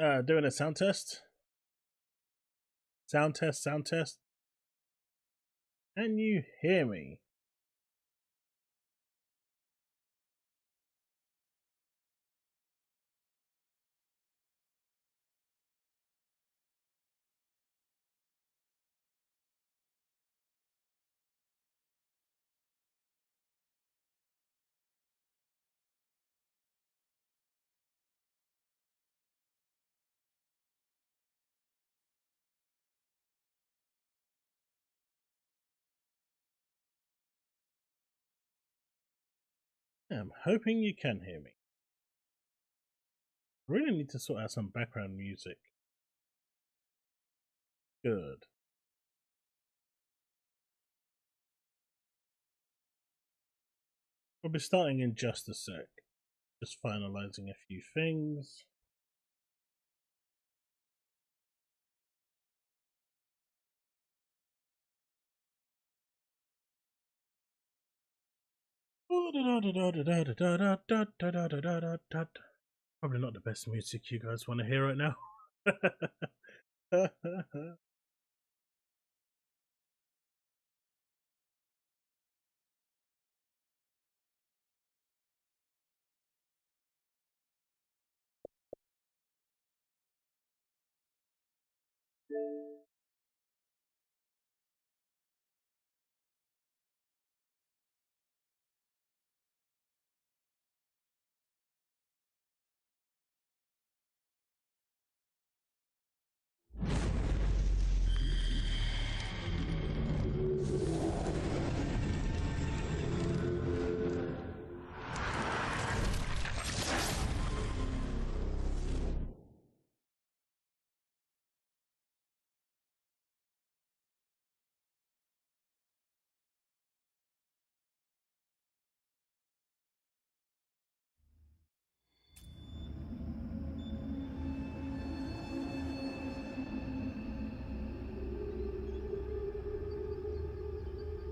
Doing a sound test. Sound test, sound test. Can you hear me? I'm hoping you can hear me. I really need to sort out some background music. Good. We'll be starting in just a sec. Just finalizing a few things. Probably not the best music you guys want to hear right now.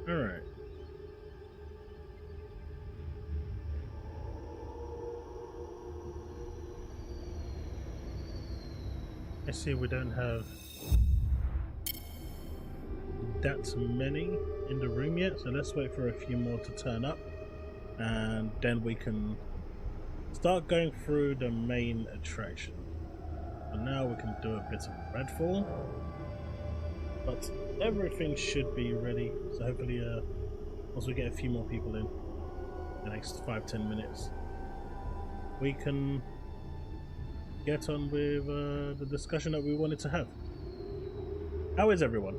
Alright. I see we don't have that many in the room yet, so let's wait for a few more to turn up and then we can start going through the main attraction. And now we can do a bit of Redfall, but everything should be ready, so hopefully once we get a few more people in the next 5-10 minutes we can get on with the discussion that we wanted to have. How is everyone?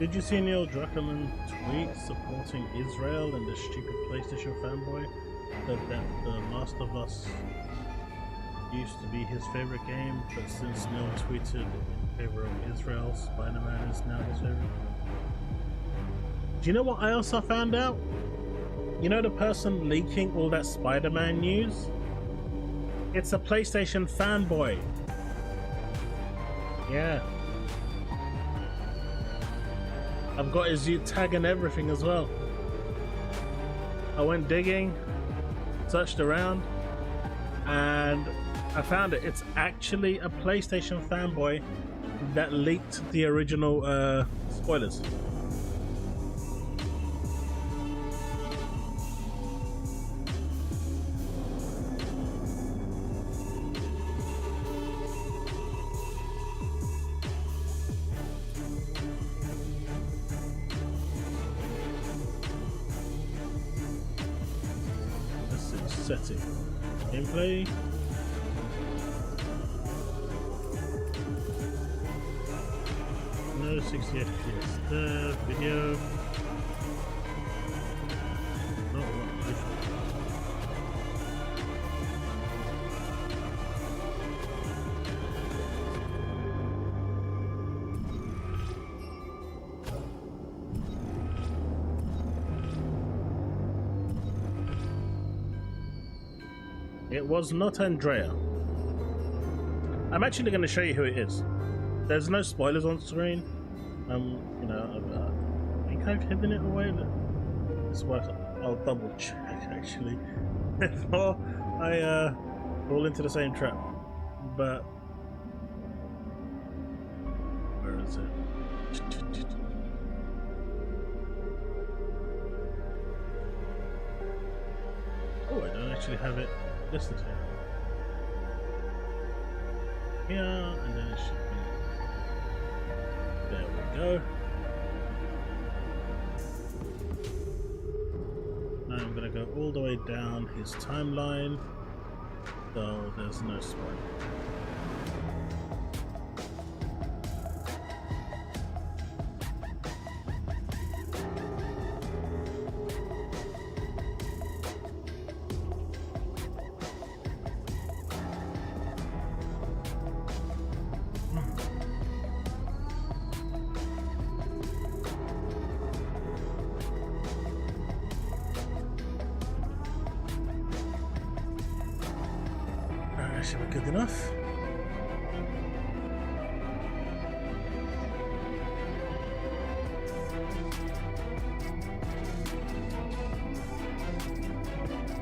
Did you see Neil Druckmann tweet supporting Israel and the stupid PlayStation fanboy said that The Last of Us used to be his favorite game, but since Neil tweeted in favor of Israel, Spider-Man is now his favorite? Do you know what I also found out? You know the person leaking all that Spider-Man news? It's a PlayStation fanboy. Yeah. I've got his tag and everything as well. I went digging, searched around, and I found it. It's actually a PlayStation fanboy that leaked the original spoilers. Setting gameplay. No 60 FPS there. Video. Not what It was not Andrea. I'm actually going to show you who it is. There's no spoilers on screen. You know, I think I've hidden it away. It's worth it. I'll double check actually before I fall into the same trap. But where is it? Oh, I don't actually have it listed here. Yeah, and then it should be. There we go. Now I'm gonna go all the way down his timeline, so there's no spoiler. Should be good enough.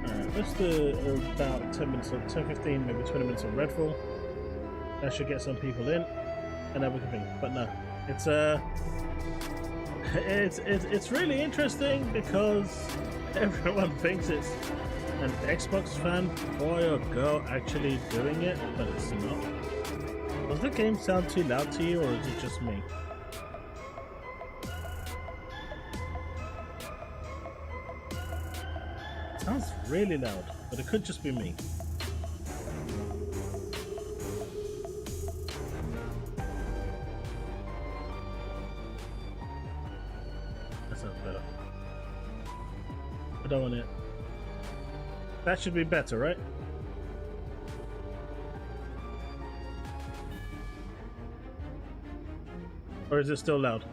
Alright, let's do about 10 minutes, 10, 15, maybe 20 minutes of Redfall. That should get some people in, and then we can think. But no, it's really interesting because everyone thinks it's an Xbox fan, boy or girl, actually doing it, but it's not. Does the game sound too loud to you, or is it just me? It sounds really loud, but it could just be me. That sounds better. I don't want it. That should be better, right? Or is it still loud?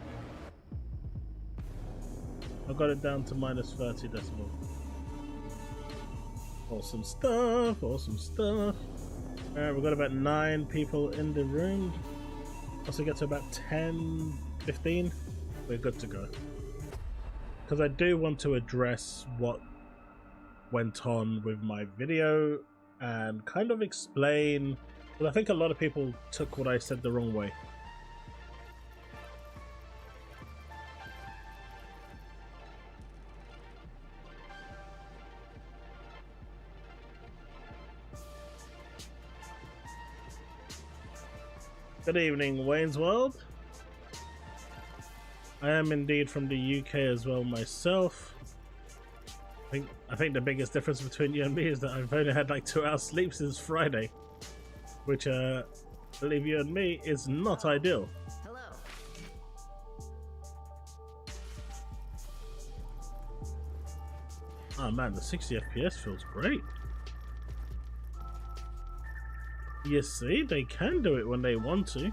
I got it down to minus 30 decibels. Awesome stuff, awesome stuff. Alright, we've got about 9 people in the room. Once we get to about 10, 15, we're good to go. Because I do want to address what went on with my video and kind of explain, well, I think a lot of people took what I said the wrong way. Good evening, Wayne's World. I am indeed from the UK as well myself. I think the biggest difference between you and me is that I've only had like 2 hours sleep since Friday, which, believe you and me, is not ideal. Hello. Oh man, the 60 FPS feels great. You see, they can do it when they want to.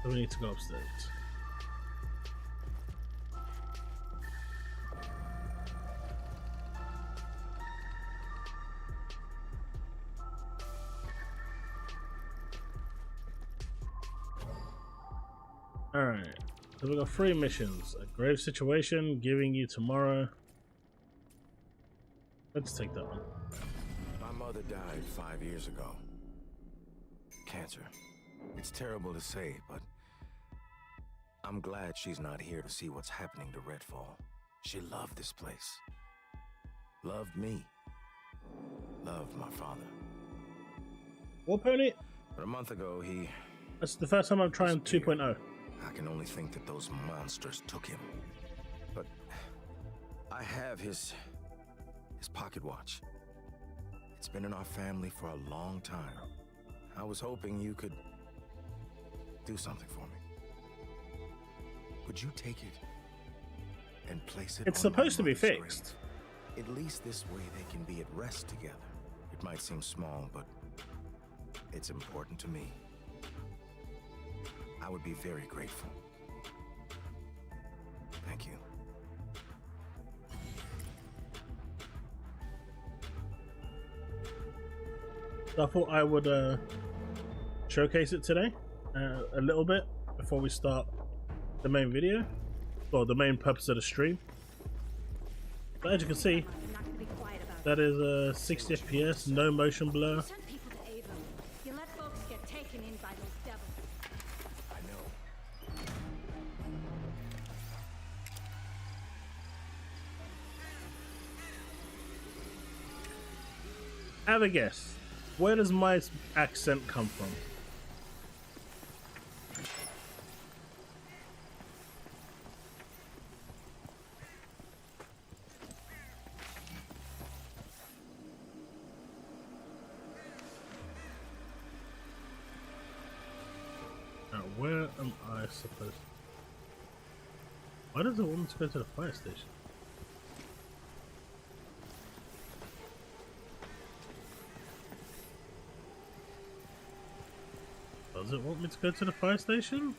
So we need to go upstairs. Alright, so we've got 3 missions. A grave situation, giving you tomorrow. Let's take that one. My mother died 5 years ago. Cancer. It's terrible to say, but I'm glad she's not here to see what's happening to Redfall. She loved this place. Loved me. Loved my father. War Pony? But a month ago, That's the first time I'm trying 2.0. I can only think that those monsters took him. But I have his pocket watch. It's been in our family for a long time. I was hoping you could do something for me. Would you take it and place it? It's on supposed to my be mother's fixed. grave? At least this way they can be at rest together. It might seem small, but it's important to me. I would be very grateful. Thank you. So I thought I would showcase it today a little bit before we start the main video, or the main purpose of the stream. But as you can see, that is 60 FPS, no motion blur. You let folks get taken in by those devils. I know. Have a guess. Where does my accent come from? Now, where am I supposed to... Why does it want me to go to the fire station? Does it want me to go to the fire station?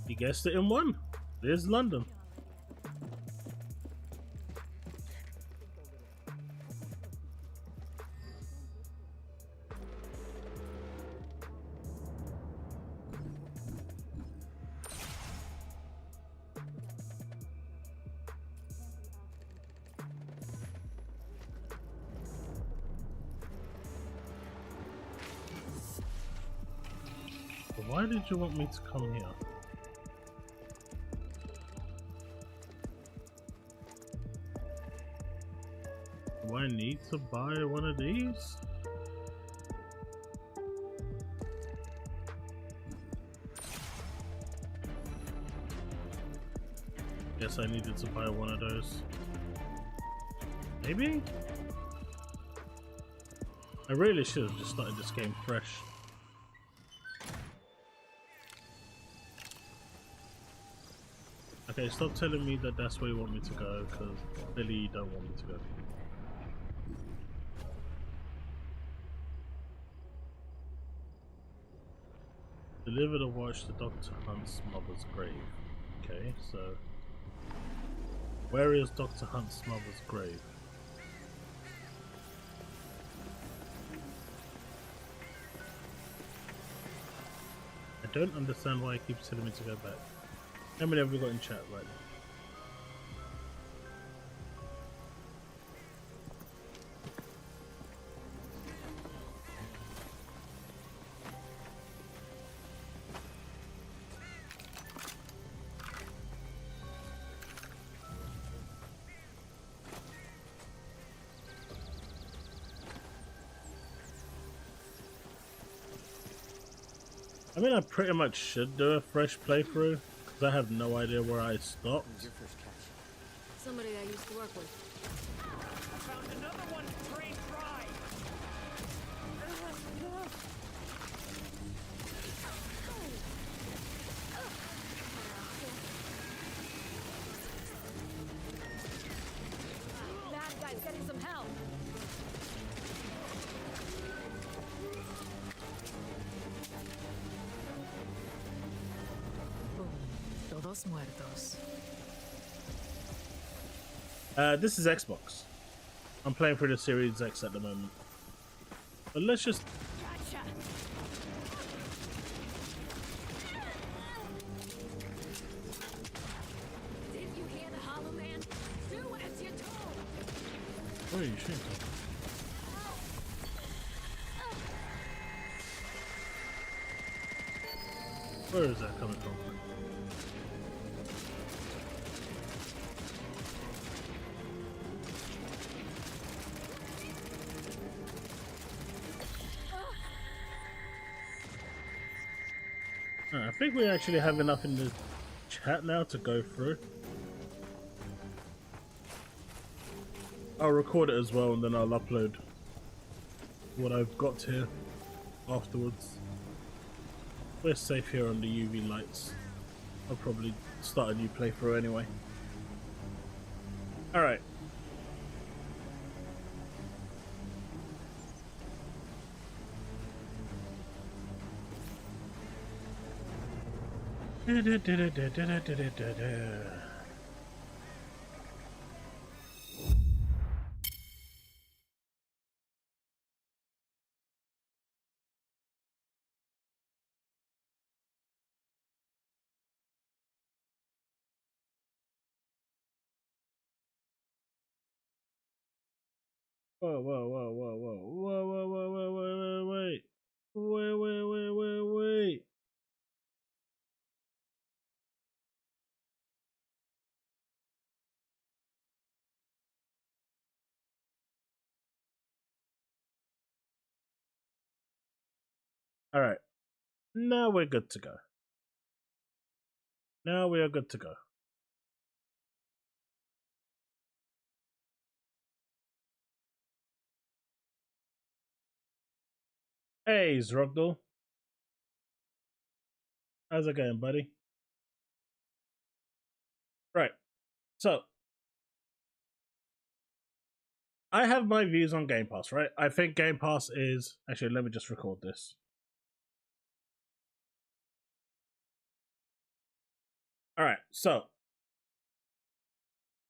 You guessed it in one. There's London. Why did you want me to come here? Do I need to buy one of these? Guess I needed to buy one of those. Maybe? I really should have just started this game fresh. Okay, stop telling me that that's where you want me to go, because clearly you don't want me to go. Deliver the watch to Dr. Hunt's mother's grave. Okay, so where is Dr. Hunt's mother's grave? I don't understand why he keeps telling me to go back. How many have we got in chat right now? I mean, I pretty much should do a fresh playthrough, because I have no idea where I stopped. Who's your first catch? Somebody I used to work with. I found another one trained dry. That guy's getting some help. Todos muertos. This is Xbox. I'm playing through the Series X at the moment. But let's just... Gotcha. Did you hear the Hollow Man? Do as you're told. Where are you shooting? Where is that coming from? I think we actually have enough in the chat now to go through. I'll record it as well and then I'll upload what I've got here afterwards. We're safe here on the UV lights. I'll probably start a new playthrough anyway. Alright. Whoa, whoa, whoa, whoa, whoa, whoa, whoa, whoa, whoa, whoa, wait, wait, wait, wait, wait, wait. All right, now we're good to go. Now we are good to go. Hey, Zrogdal. How's it going, buddy? Right. So, I have my views on Game Pass, right? I think Game Pass is... Actually, let me just record this. Alright, so...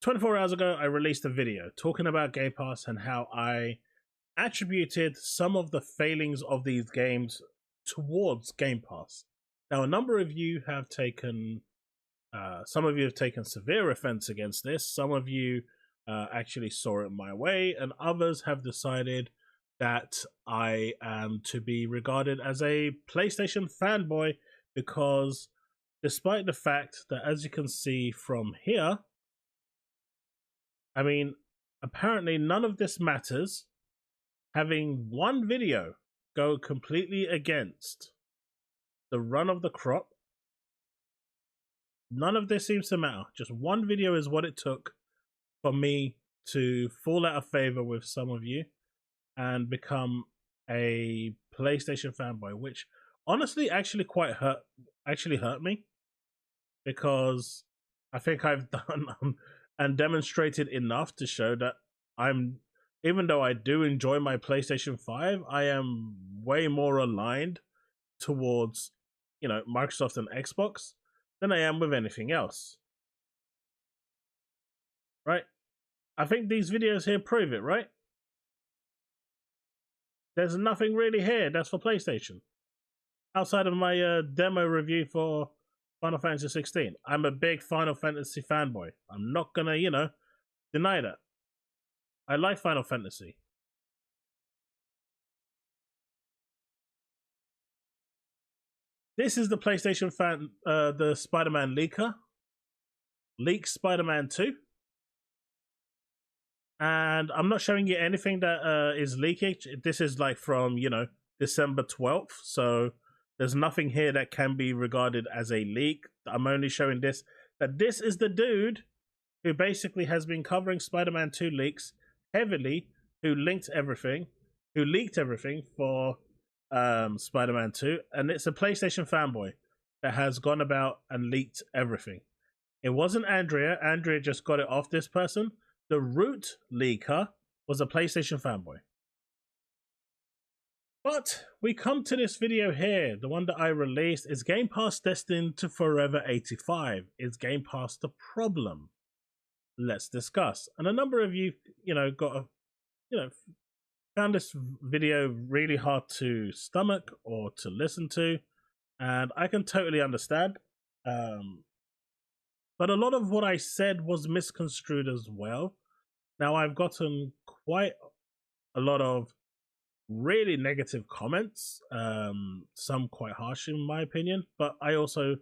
24 hours ago, I released a video talking about Game Pass and how I attributed some of the failings of these games towards Game Pass. Now, a number of you have taken... some of you have taken severe offense against this. Some of you actually saw it my way, and others have decided that I am to be regarded as a PlayStation fanboy because, despite the fact that, as you can see from here, I mean, apparently none of this matters, having one video go completely against the run of the crop, none of this seems to matter. Just one video is what it took for me to fall out of favor with some of you and become a PlayStation fanboy, which honestly actually hurt me, because I think I've done and demonstrated enough to show that I'm, even though I do enjoy my PlayStation 5, I am way more aligned towards, Microsoft and Xbox than I am with anything else. Right? I think these videos here prove it, right? There's nothing really here that's for PlayStation. Outside of my demo review for Final Fantasy 16. I'm a big Final Fantasy fanboy. I'm not gonna, deny that. I like Final Fantasy. This is the PlayStation the Spider-Man leaker. Leak Spider-Man 2. And I'm not showing you anything that is leakage. This is like from, December 12th. So there's nothing here that can be regarded as a leak. I'm only showing this, that this is the dude who basically has been covering Spider-Man 2 leaks heavily, who leaked everything for Spider-Man 2. And it's a PlayStation fanboy that has gone about and leaked everything. It wasn't Andrea. Andrea just got it off this person. The root leaker was a PlayStation fanboy. But we come to this video here, the one that I released. Is Game Pass destined to forever 85? Is Game Pass the problem? Let's discuss. And a number of you, found this video really hard to stomach or to listen to, and I can totally understand. But a lot of what I said was misconstrued as well. Now, I've gotten quite a lot of really negative comments, some quite harsh in my opinion, but I also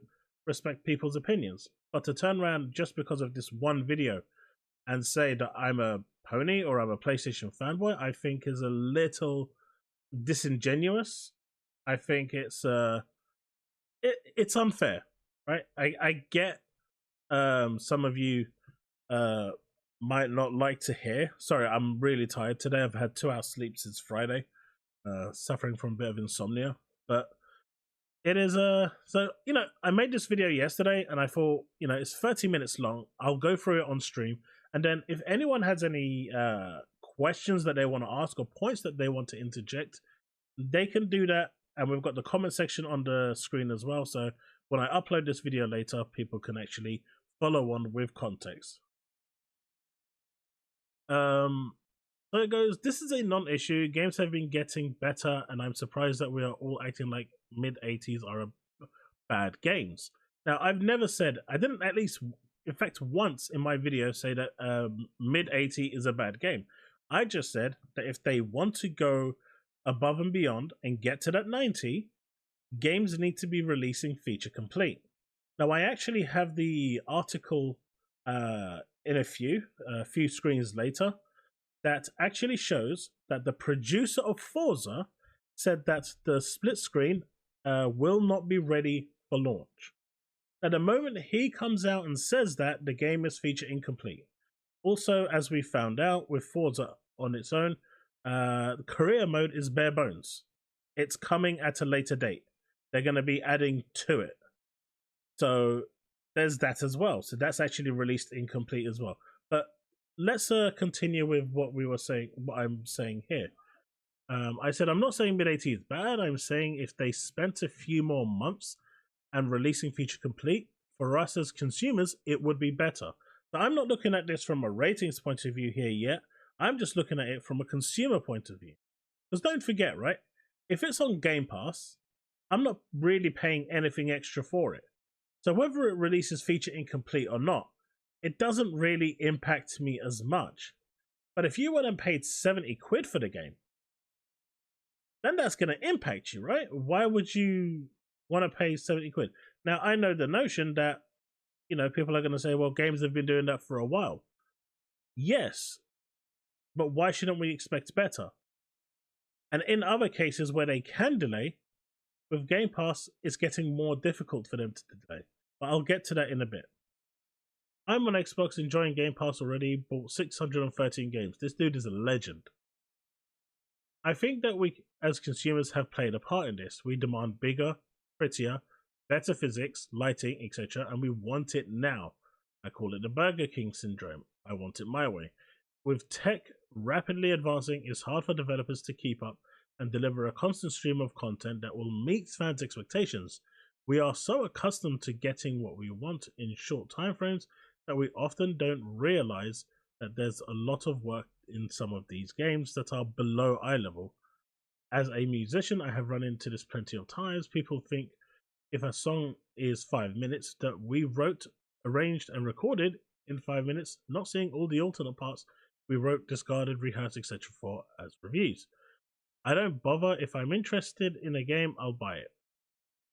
respect people's opinions. But to turn around just because of this one video and say that I'm a pony or I'm a PlayStation fanboy, I think is a little disingenuous. I think it's unfair, right? I get some of you might not like to hear. Sorry, I'm really tired today. I've had 2 hours sleep since Friday, suffering from a bit of insomnia. But it is so I made this video yesterday, and I thought it's 30 minutes long. I'll go through it on stream, and then if anyone has any questions that they want to ask or points that they want to interject, they can do that. And we've got the comment section on the screen as well, so when I upload this video later, people can actually follow on with context. So it goes, this is a non-issue. Games have been getting better, and I'm surprised that we are all acting like mid-80s are bad games. Now, I've never said, I didn't at least, in fact, once in my video say that mid-80 is a bad game. I just said that if they want to go above and beyond and get to that 90, games need to be releasing feature complete. Now, I actually have the article in a few screens later that actually shows that the producer of Forza said that the split screen will not be ready for launch. At the moment he comes out and says that, the game is feature incomplete. Also, as we found out with Forza on its own, the career mode is bare bones. It's coming at a later date. They're going to be adding to it. So there's that as well. So that's actually released incomplete as well. But let's continue with what I'm saying here. I said I'm not saying mid-80 is bad. I'm saying if they spent a few more months and releasing feature complete, for us as consumers, it would be better. So I'm not looking at this from a ratings point of view here yet. I'm just looking at it from a consumer point of view. Because don't forget, right? If it's on Game Pass, I'm not really paying anything extra for it. So whether it releases feature incomplete or not, it doesn't really impact me as much. But if you went and paid 70 quid for the game, then that's going to impact you, right? Why would you want to pay 70 quid? Now, I know the notion that, people are going to say, well, games have been doing that for a while. Yes, but why shouldn't we expect better? And in other cases where they can delay, with Game Pass, it's getting more difficult for them to delay. But I'll get to that in a bit. I'm on Xbox enjoying Game Pass already, bought 613 games. This dude is a legend. I think that we, as consumers, have played a part in this. We demand bigger, prettier, better physics, lighting, etc., and we want it now. I call it the Burger King syndrome. I want it my way. With tech rapidly advancing, it's hard for developers to keep up and deliver a constant stream of content that will meet fans' expectations. We are so accustomed to getting what we want in short timeframes that we often don't realize that there's a lot of work in some of these games that are below eye level. As a musician, I have run into this plenty of times. People think if a song is 5 minutes that we wrote, arranged, and recorded in 5 minutes, not seeing all the alternate parts we wrote, discarded, rehearsed, etc. for as reviews. I don't bother. If I'm interested in a game, I'll buy it.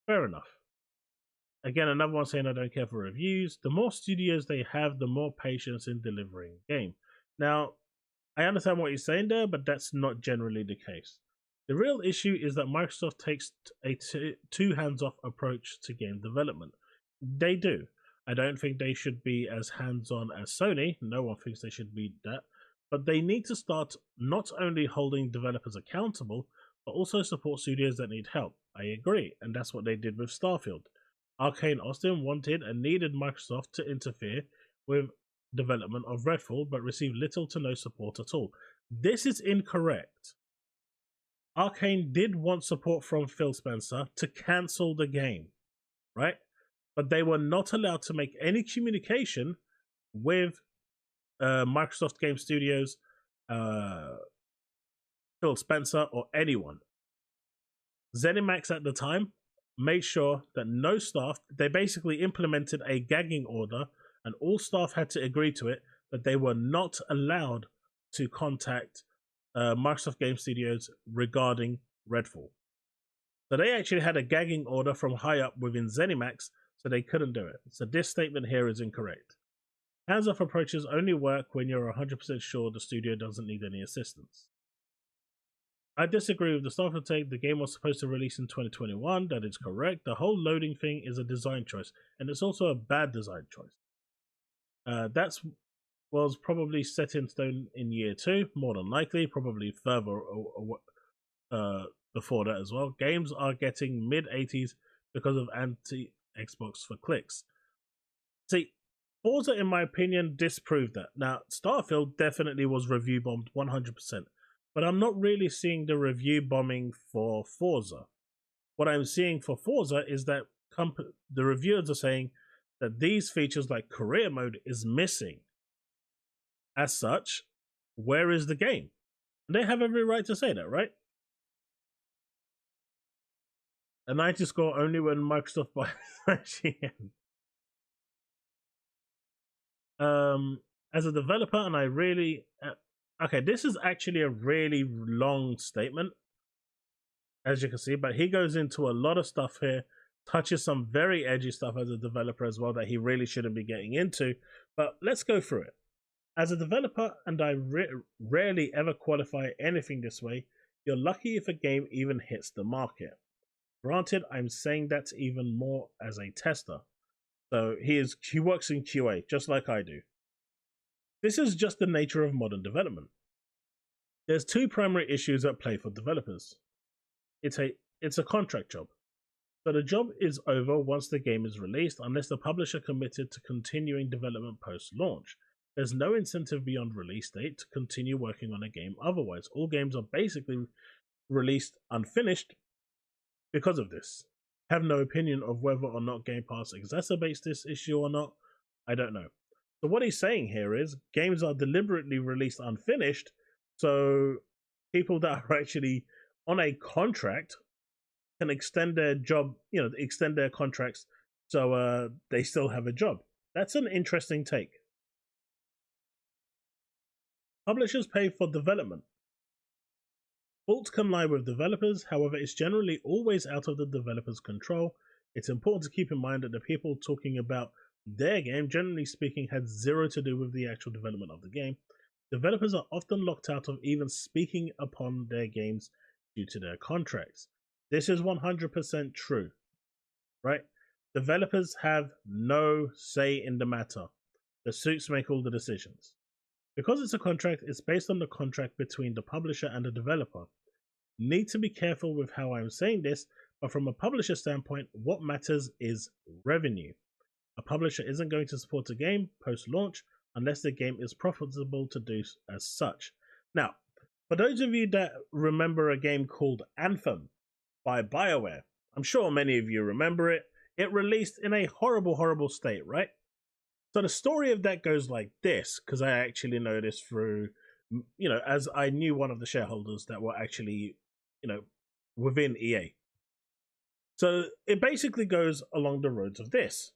Fair enough. Again, another one saying I don't care for reviews. The more studios they have, the more patience in delivering a game. Now, I understand what he's saying there, but that's not generally the case. The real issue is that Microsoft takes a too hands-off approach to game development. They do. I don't think they should be as hands-on as Sony. No one thinks they should be that. But they need to start not only holding developers accountable, but also support studios that need help. I agree, and that's what they did with Starfield. Arcane Austin wanted and needed Microsoft to interfere with development of Redfall, but received little to no support at all. This is incorrect. Arcane did want support from Phil Spencer to cancel the game, right? But they were not allowed to make any communication with Microsoft Game Studios, Phil Spencer, or anyone. ZeniMax at the time made sure that no staff, they basically implemented a gagging order and all staff had to agree to it, that they were not allowed to contact Microsoft Game Studios regarding Redfall. So they actually had a gagging order from high up within ZeniMax, so they couldn't do it. So this statement here is incorrect. Hands-off approaches only work when you're 100% sure the studio doesn't need any assistance. I disagree with the Starfield take. The game was supposed to release in 2021. That is correct. The whole loading thing is a design choice, and it's also a bad design choice. That was probably set in stone in year 2, more than likely, probably further before that as well. Games are getting mid-80s because of anti-Xbox for clicks. See, Forza, in my opinion, disproved that. Now, Starfield definitely was review bombed 100%. But I'm not really seeing the review bombing for Forza. What I'm seeing for Forza is that the reviewers are saying that these features like career mode is missing. As such, where is the game? And they have every right to say that, right? A 90 score only when Microsoft buys IGN. As a developer, and I really okay, this is actually a really long statement, as you can see, but he goes into a lot of stuff here, touches some very edgy stuff as a developer as well that he really shouldn't be getting into. But let's go through it. As a developer, and I rarely ever qualify anything this way, you're lucky if a game even hits the market. Granted, I'm saying that even more as a tester. So he works in QA, just like I do. This is just the nature of modern development. There's two primary issues at play for developers. It's a contract job. So the job is over once the game is released, unless the publisher committed to continuing development post-launch. There's no incentive beyond release date to continue working on a game otherwise. All games are basically released unfinished because of this. I have no opinion of whether or not Game Pass exacerbates this issue or not. I don't know. So what he's saying here is games are deliberately released unfinished, so people that are actually on a contract can extend their job, extend their contracts so they still have a job. That's an interesting take. Publishers pay for development. Faults can lie with developers, however, it's generally always out of the developer's control. It's important to keep in mind that the people talking about their game, generally speaking, had zero to do with the actual development of the game. Developers are often locked out of even speaking upon their games due to their contracts. This is 100% true, right? Developers have no say in the matter. The suits make all the decisions. Because it's a contract, it's based on the contract between the publisher and the developer. Need to be careful with how I'm saying this, but from a publisher standpoint, what matters is revenue. A publisher isn't going to support a game post-launch unless the game is profitable to do as such. Now, for those of you that remember a game called Anthem by BioWare, I'm sure many of you remember it. It released in a horrible, horrible state, right? So the story of that goes like this, because I actually know this through, as I knew one of the shareholders that were actually, within EA. So it basically goes along the roads of this.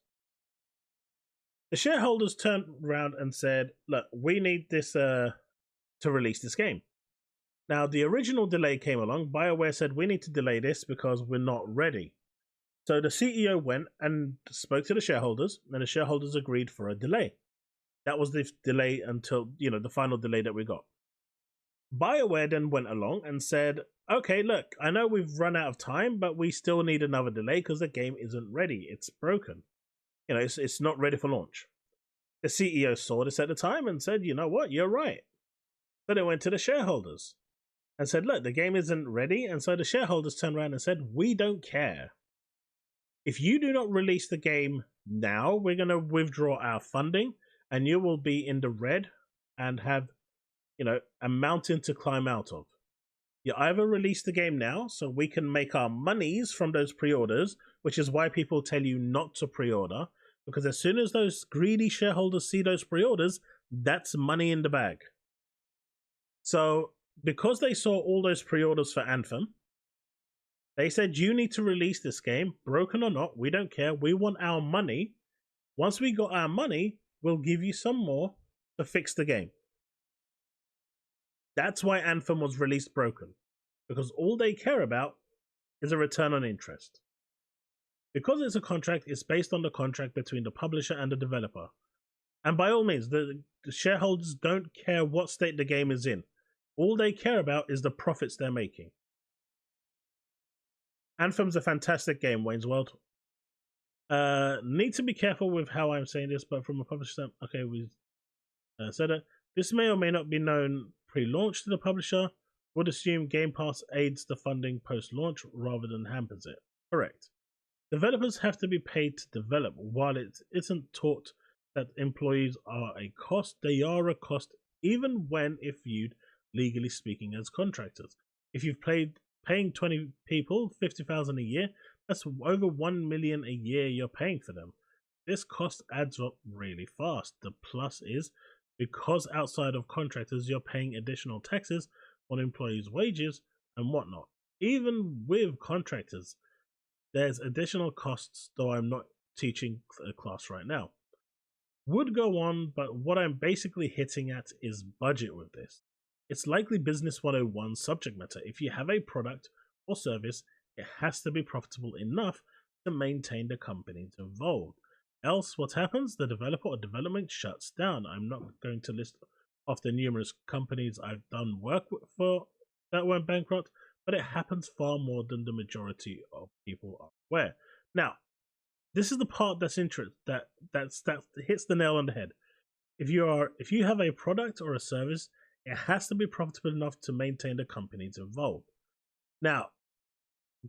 The shareholders turned around and said, look, we need this to release this game. Now, the original delay came along. BioWare said, we need to delay this because we're not ready. So the CEO went and spoke to the shareholders, and the shareholders agreed for a delay. That was the delay until, the final delay that we got. BioWare then went along and said, okay, look, I know we've run out of time, but we still need another delay because the game isn't ready. It's broken. It's not ready for launch. The CEO saw this at the time and said, you know what, you're right. So they went to the shareholders and said, look, the game isn't ready. And so the shareholders turned around and said, we don't care. If you do not release the game now, we're going to withdraw our funding and you will be in the red and have, a mountain to climb out of. You either release the game now so we can make our monies from those pre-orders, which is why people tell you not to pre-order, because as soon as those greedy shareholders see those pre-orders, that's money in the bag. So because they saw all those pre-orders for Anthem, they said, you need to release this game, broken or not, we don't care, we want our money. Once we got our money, we'll give you some more to fix the game. That's why Anthem was released broken, because all they care about is a return on interest. Because it's a contract, it's based on the contract between the publisher and the developer. And by all means, the shareholders don't care what state the game is in. All they care about is the profits they're making. Anthem's a fantastic game, Wayne's World. Need to be careful with how I'm saying this, but from a publisher standpoint, okay, we said it. This may or may not be known pre-launch to the publisher. Would assume Game Pass aids the funding post-launch rather than hampers it. Correct. Developers have to be paid to develop. While it isn't taught that employees are a cost, they are a cost even when, if viewed legally speaking, as contractors. If you've paying 20 people $50,000 a year, That's over 1 million a year you're paying for them. This cost adds up really fast. The plus is because outside of contractors, you're paying additional taxes on employees' wages and whatnot. Even with contractors, there's additional costs, though I'm not teaching a class right now. Would go on, but what I'm basically hitting at is budget with this. It's likely Business 101 subject matter. If you have a product or service, it has to be profitable enough to maintain the companies involved. Else, what happens? The developer or development shuts down. I'm not going to list off the numerous companies I've done work for that went bankrupt, but it happens far more than the majority of people are aware. Now, this is the part that's interesting. That hits the nail on the head. If you have a product or a service, it has to be profitable enough to maintain the companies involved. Now,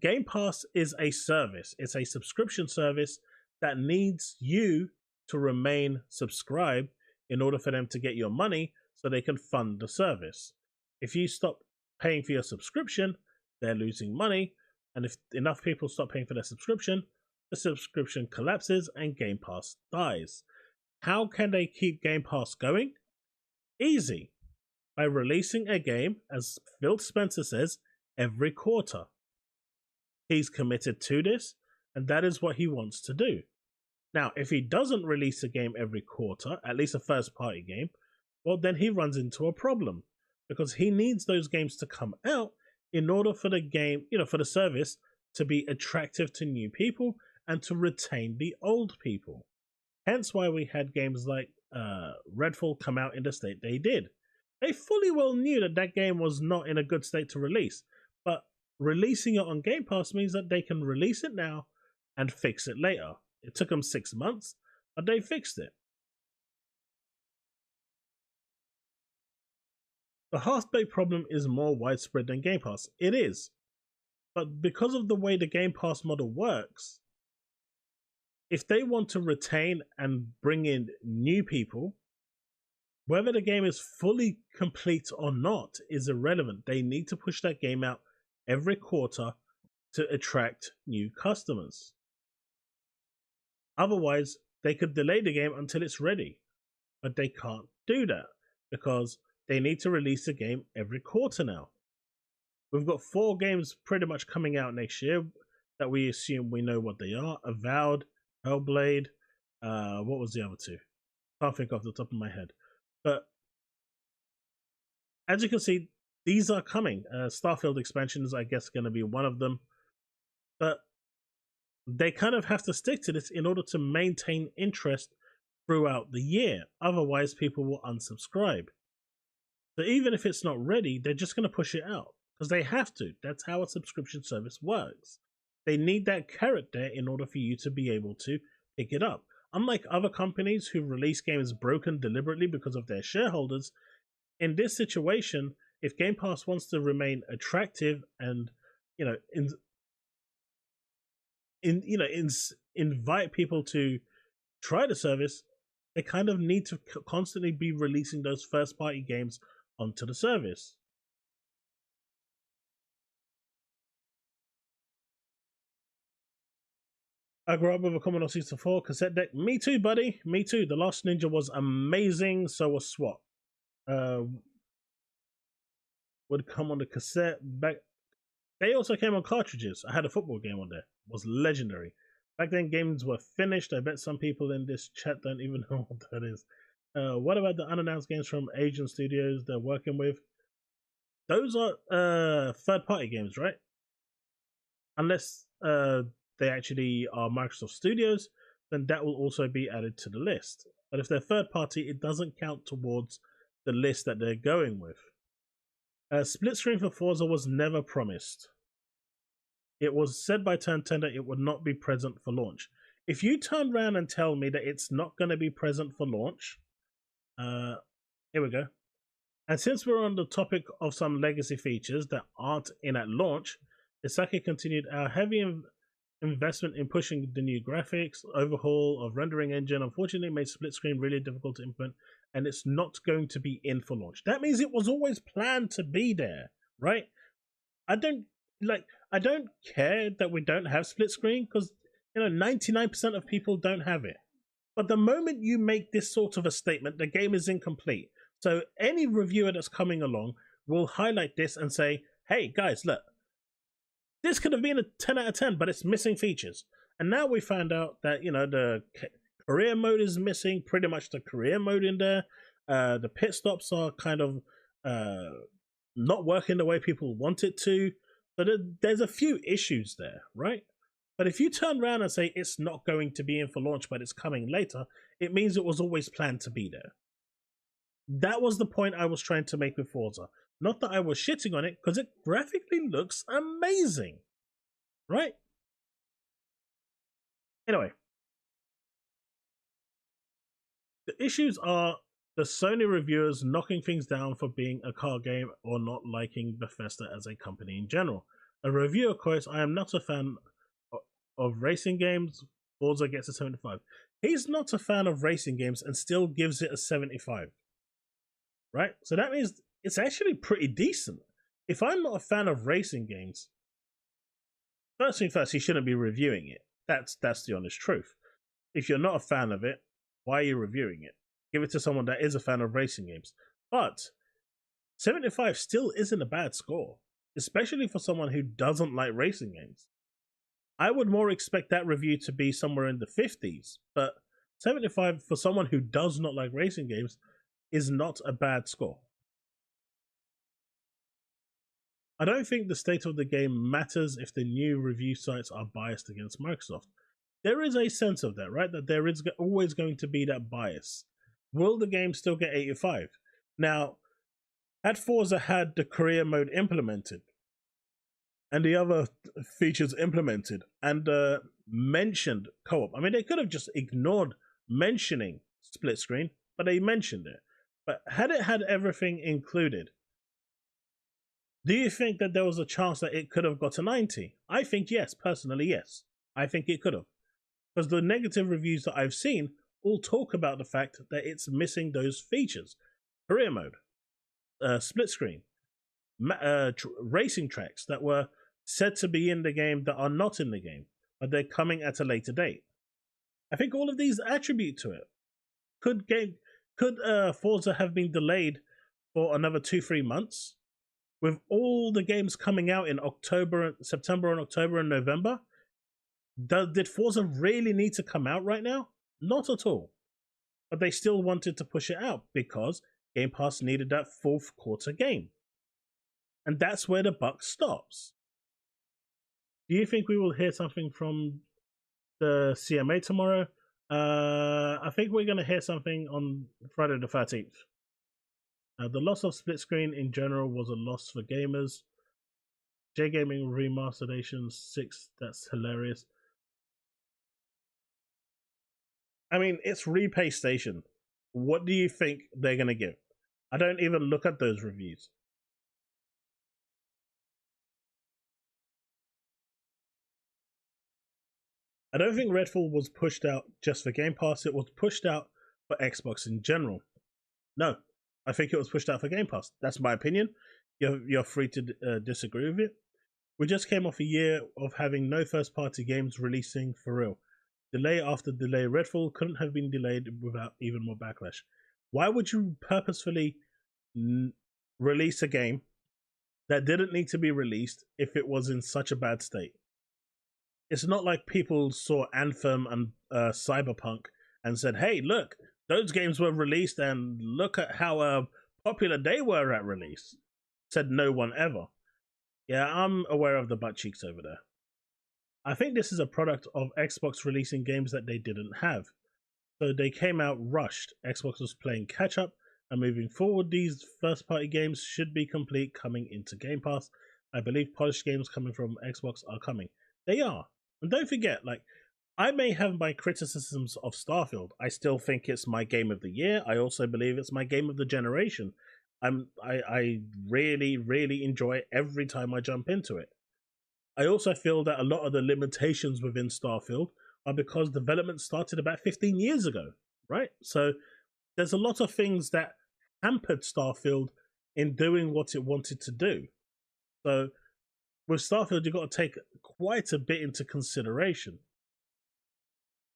Game Pass is a service. It's a subscription service that needs you to remain subscribed in order for them to get your money so they can fund the service. If you stop paying for your subscription, they're losing money. And if enough people stop paying for their subscription, the subscription collapses and Game Pass dies. How can they keep Game Pass going? Easy. By releasing a game, as Phil Spencer says, every quarter. He's committed to this, and that is what he wants to do. Now, if he doesn't release a game every quarter, at least a first-party game, well, then he runs into a problem because he needs those games to come out in order for the game, for the service to be attractive to new people and to retain the old people. Hence why we had games like Redfall come out in the state they did. They fully well knew that that game was not in a good state to release, but releasing it on Game Pass means that they can release it now and fix it later. It took them 6 months, but they fixed it. The Hearthblade problem is more widespread than Game Pass. It is. But because of the way the Game Pass model works, if they want to retain and bring in new people, whether the game is fully complete or not is irrelevant. They need to push that game out every quarter to attract new customers. Otherwise, they could delay the game until it's ready. But they can't do that because they need to release the game every quarter now. We've got 4 games pretty much coming out next year that we assume we know what they are. Avowed, Hellblade, what was the other 2? Can't think off the top of my head. But as you can see, these are coming. Starfield expansion is, I guess, going to be one of them. But they kind of have to stick to this in order to maintain interest throughout the year. Otherwise, people will unsubscribe. So even if it's not ready, they're just going to push it out because they have to. That's how a subscription service works. They need that carrot there in order for you to be able to pick it up. Unlike other companies who release games broken deliberately because of their shareholders, in this situation, if Game Pass wants to remain attractive and invite people to try the service, they kind of need to constantly be releasing those first-party games onto the service. I grew up with a Commodore 64 cassette deck. Me too, buddy. Me too. The Last Ninja was amazing. So was SWAT. Would come on the cassette back. They also came on cartridges. I had a football game on there. It was legendary. Back then, games were finished. I bet some people in this chat don't even know what that is. What about the unannounced games from Asian studios they're working with? Those are third-party games, right? Unless they actually are Microsoft Studios, then that will also be added to the list. But if they're third-party, it doesn't count towards the list that they're going with. Split screen for Forza was never promised. It was said by Turntender it would not be present for launch. If you turn around and tell me that it's not going to be present for launch, here we go. And since we're on the topic of some legacy features that aren't in at launch, Isaki continued, our heavy investment in pushing the new graphics, overhaul of rendering engine, unfortunately made split screen really difficult to implement, and it's not going to be in for launch. That means it was always planned to be there, right? I don't care that we don't have split screen because 99% of people don't have it. But the moment you make this sort of a statement, the game is incomplete. So any reviewer that's coming along will highlight this and say, hey guys, look, this could have been a 10 out of 10, but it's missing features. And now we found out that, the career mode is missing, pretty much the career mode in there. The pit stops are kind of not working the way people want it to. So there's a few issues there, right? But if you turn around and say it's not going to be in for launch, but it's coming later, it means it was always planned to be there. That was the point I was trying to make with Forza. Not that I was shitting on it, because it graphically looks amazing, right? Anyway, the issues are the Sony reviewers knocking things down for being a car game or not liking Bethesda as a company in general. A reviewer quotes, I am not a fan of racing games. Forza gets a 75. He's not a fan of racing games and still gives it a 75. Right? So that means it's actually pretty decent. If I'm not a fan of racing games, first thing first, he shouldn't be reviewing it. That's the honest truth. If you're not a fan of it, why are you reviewing it? Give it to someone that is a fan of racing games. But 75 still isn't a bad score, especially for someone who doesn't like racing games. I would more expect that review to be somewhere in the 50s, but 75 for someone who does not like racing games is not a bad score. I don't think the state of the game matters if the new review sites are biased against Microsoft. There is a sense of that, right? That there is always going to be that bias. Will the game still get 85? Now, had Forza had the career mode implemented, and the other features implemented, and mentioned co-op. I mean, they could have just ignored mentioning split screen, but they mentioned it. But had it had everything included, do you think that there was a chance that it could have got a 90? I think yes, personally yes. I think it could have. Because the negative reviews that I've seen all talk about the fact that it's missing those features. Career mode, split screen, racing tracks that were said to be in the game that are not in the game, but they're coming at a later date. I think all of these attribute to it. Could Forza have been delayed for another 2-3 months? With all the games coming out in September and October and November, did Forza really need to come out right now? Not at all. But they still wanted to push it out because Game Pass needed that fourth quarter game. And that's where the buck stops. Do you think we will hear something from the CMA tomorrow? I think we're going to hear something on Friday the 13th. The loss of split screen in general was a loss for gamers. J Gaming Remasteration 6, that's hilarious. I mean, it's Repay Station. What do you think they're going to give? I don't even look at those reviews. I don't think Redfall was pushed out just for Game Pass. It was pushed out for Xbox in general. No, I think it was pushed out for Game Pass. That's my opinion. You're free to disagree with it. We just came off a year of having no first-party games releasing for real. Delay after delay. Redfall couldn't have been delayed without even more backlash. Why would you purposefully release a game that didn't need to be released if it was in such a bad state? It's not like people saw Anthem and Cyberpunk and said, hey, look, those games were released and look at how popular they were at release. Said no one ever. Yeah, I'm aware of the butt cheeks over there. I think this is a product of Xbox releasing games that they didn't have. So they came out rushed. Xbox was playing catch up, and moving forward, these first party games should be complete coming into Game Pass. I believe polished games coming from Xbox are coming. They are. And don't forget, like, I may have my criticisms of Starfield. I still think it's my game of the year. I also believe it's my game of the generation. I really, really enjoy it every time I jump into it. I also feel that a lot of the limitations within Starfield are because development started about 15 years ago, right? So there's a lot of things that hampered Starfield in doing what it wanted to do. So with Starfield, you've got to take quite a bit into consideration.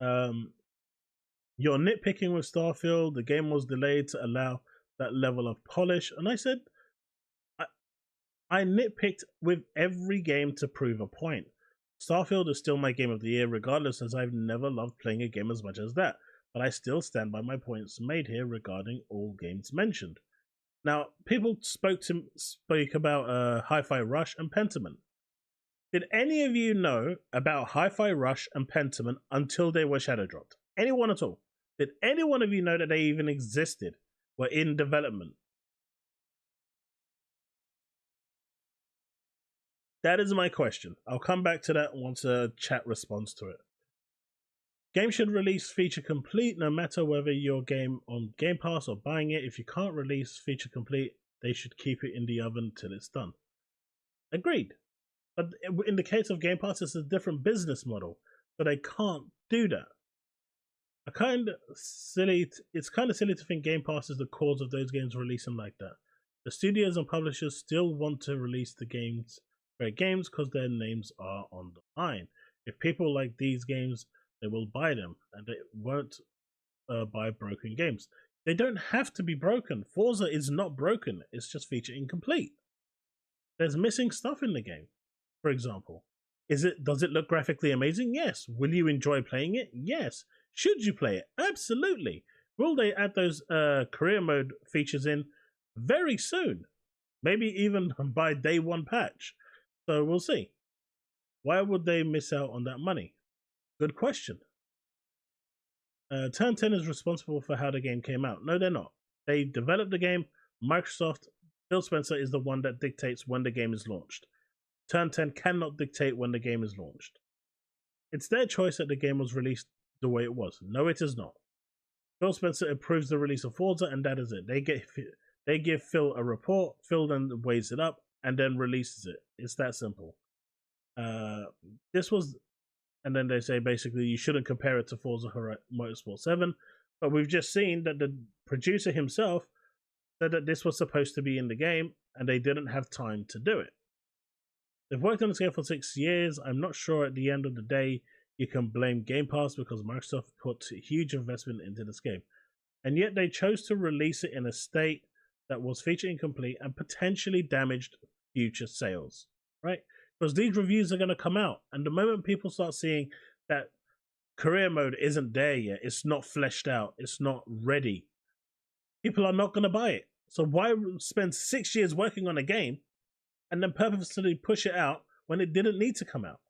You're nitpicking with Starfield. The game was delayed to allow that level of polish, and I said, I nitpicked with every game to prove a point. Starfield is still my game of the year, regardless, as I've never loved playing a game as much as that. But I still stand by my points made here regarding all games mentioned. Now, people spoke about Hi-Fi Rush and Pentiment. Did any of you know about Hi-Fi Rush and Pentiment until they were shadow dropped? Anyone at all? Did any one of you know that they even existed, were in development? That is my question. I'll come back to that once chat responds to it. Game should release feature complete no matter whether your game on Game Pass or buying it. If you can't release feature complete, they should keep it in the oven till it's done. Agreed. But in the case of Game Pass, it's a different business model, so they can't do that. It's kind of silly to think Game Pass is the cause of those games releasing like that. The studios and publishers still want to release the games, great games, because their names are on the line. If people like these games, they will buy them, and they won't buy broken games. They don't have to be broken. Forza is not broken. It's just feature incomplete. There's missing stuff in the game, for example. Does it look graphically amazing? Yes. Will you enjoy playing it? Yes. Should you play it? Absolutely. Will they add those career mode features in very soon? Maybe even by day one patch. So we'll see. Why would they miss out on that money? Good question. Turn 10 is responsible for how the game came out. No, they're not. They developed the game. Microsoft, Phil Spencer is the one that dictates when the game is launched. Turn 10 cannot dictate when the game is launched. It's their choice that the game was released the way it was. No, it is not. Phil Spencer approves the release of Forza, and that is it. They give Phil a report. Phil then weighs it up and then releases it. It's that simple. And then they say basically you shouldn't compare it to Forza Motorsport 7, but we've just seen that the producer himself said that this was supposed to be in the game, and they didn't have time to do it. They've worked on this game for 6 years. I'm not sure at the end of the day you can blame Game Pass because Microsoft put huge investment into this game. And yet they chose to release it in a state that was feature incomplete and potentially damaged future sales, right? Because these reviews are going to come out. And the moment people start seeing that career mode isn't there yet, it's not fleshed out, it's not ready, people are not going to buy it. So why spend 6 years working on a game and then purposely push it out when it didn't need to come out?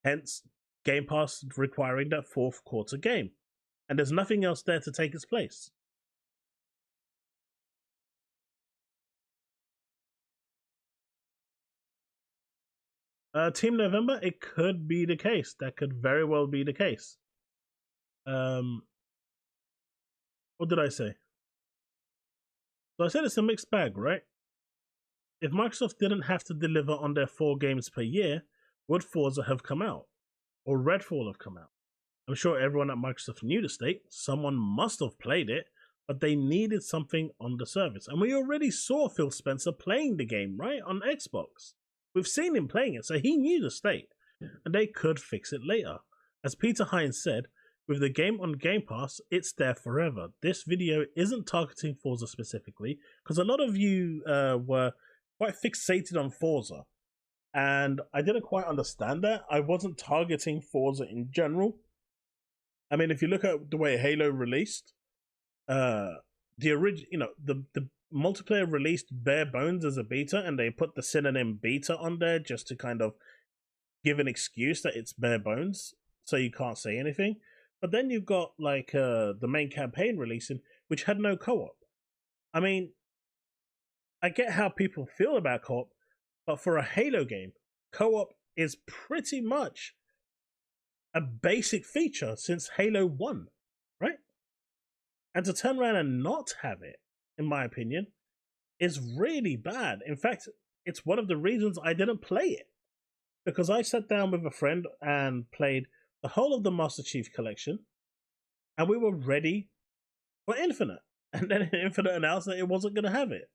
Hence, Game Pass requiring that fourth quarter game. And there's nothing else there to take its place. Team November, it could be the case. That could very well be the case. What did I say? So I said it's a mixed bag, right? If Microsoft didn't have to deliver on their 4 games per year, would Forza have come out? Or Redfall have come out? I'm sure everyone at Microsoft knew the state. Someone must have played it, but they needed something on the service. And we already saw Phil Spencer playing the game, right? On Xbox. We've seen him playing it, so he knew the state. And they could fix it later. As Peter Hines said, with the game on Game Pass, it's there forever. This video isn't targeting Forza specifically, because a lot of you were quite fixated on Forza. And I didn't quite understand that. I wasn't targeting Forza in general. I mean, if you look at the way Halo released, the multiplayer released bare bones as a beta, and they put the synonym beta on there just to kind of give an excuse that it's bare bones, so you can't say anything. But then you've got like the main campaign releasing, which had no co-op. I mean, I get how people feel about co-op, but for a Halo game, co-op is pretty much a basic feature since Halo 1, right? And to turn around and not have it, in my opinion, is really bad. In fact, it's one of the reasons I didn't play it. Because I sat down with a friend and played the whole of the Master Chief Collection, and we were ready for Infinite. And then Infinite announced that it wasn't going to have it.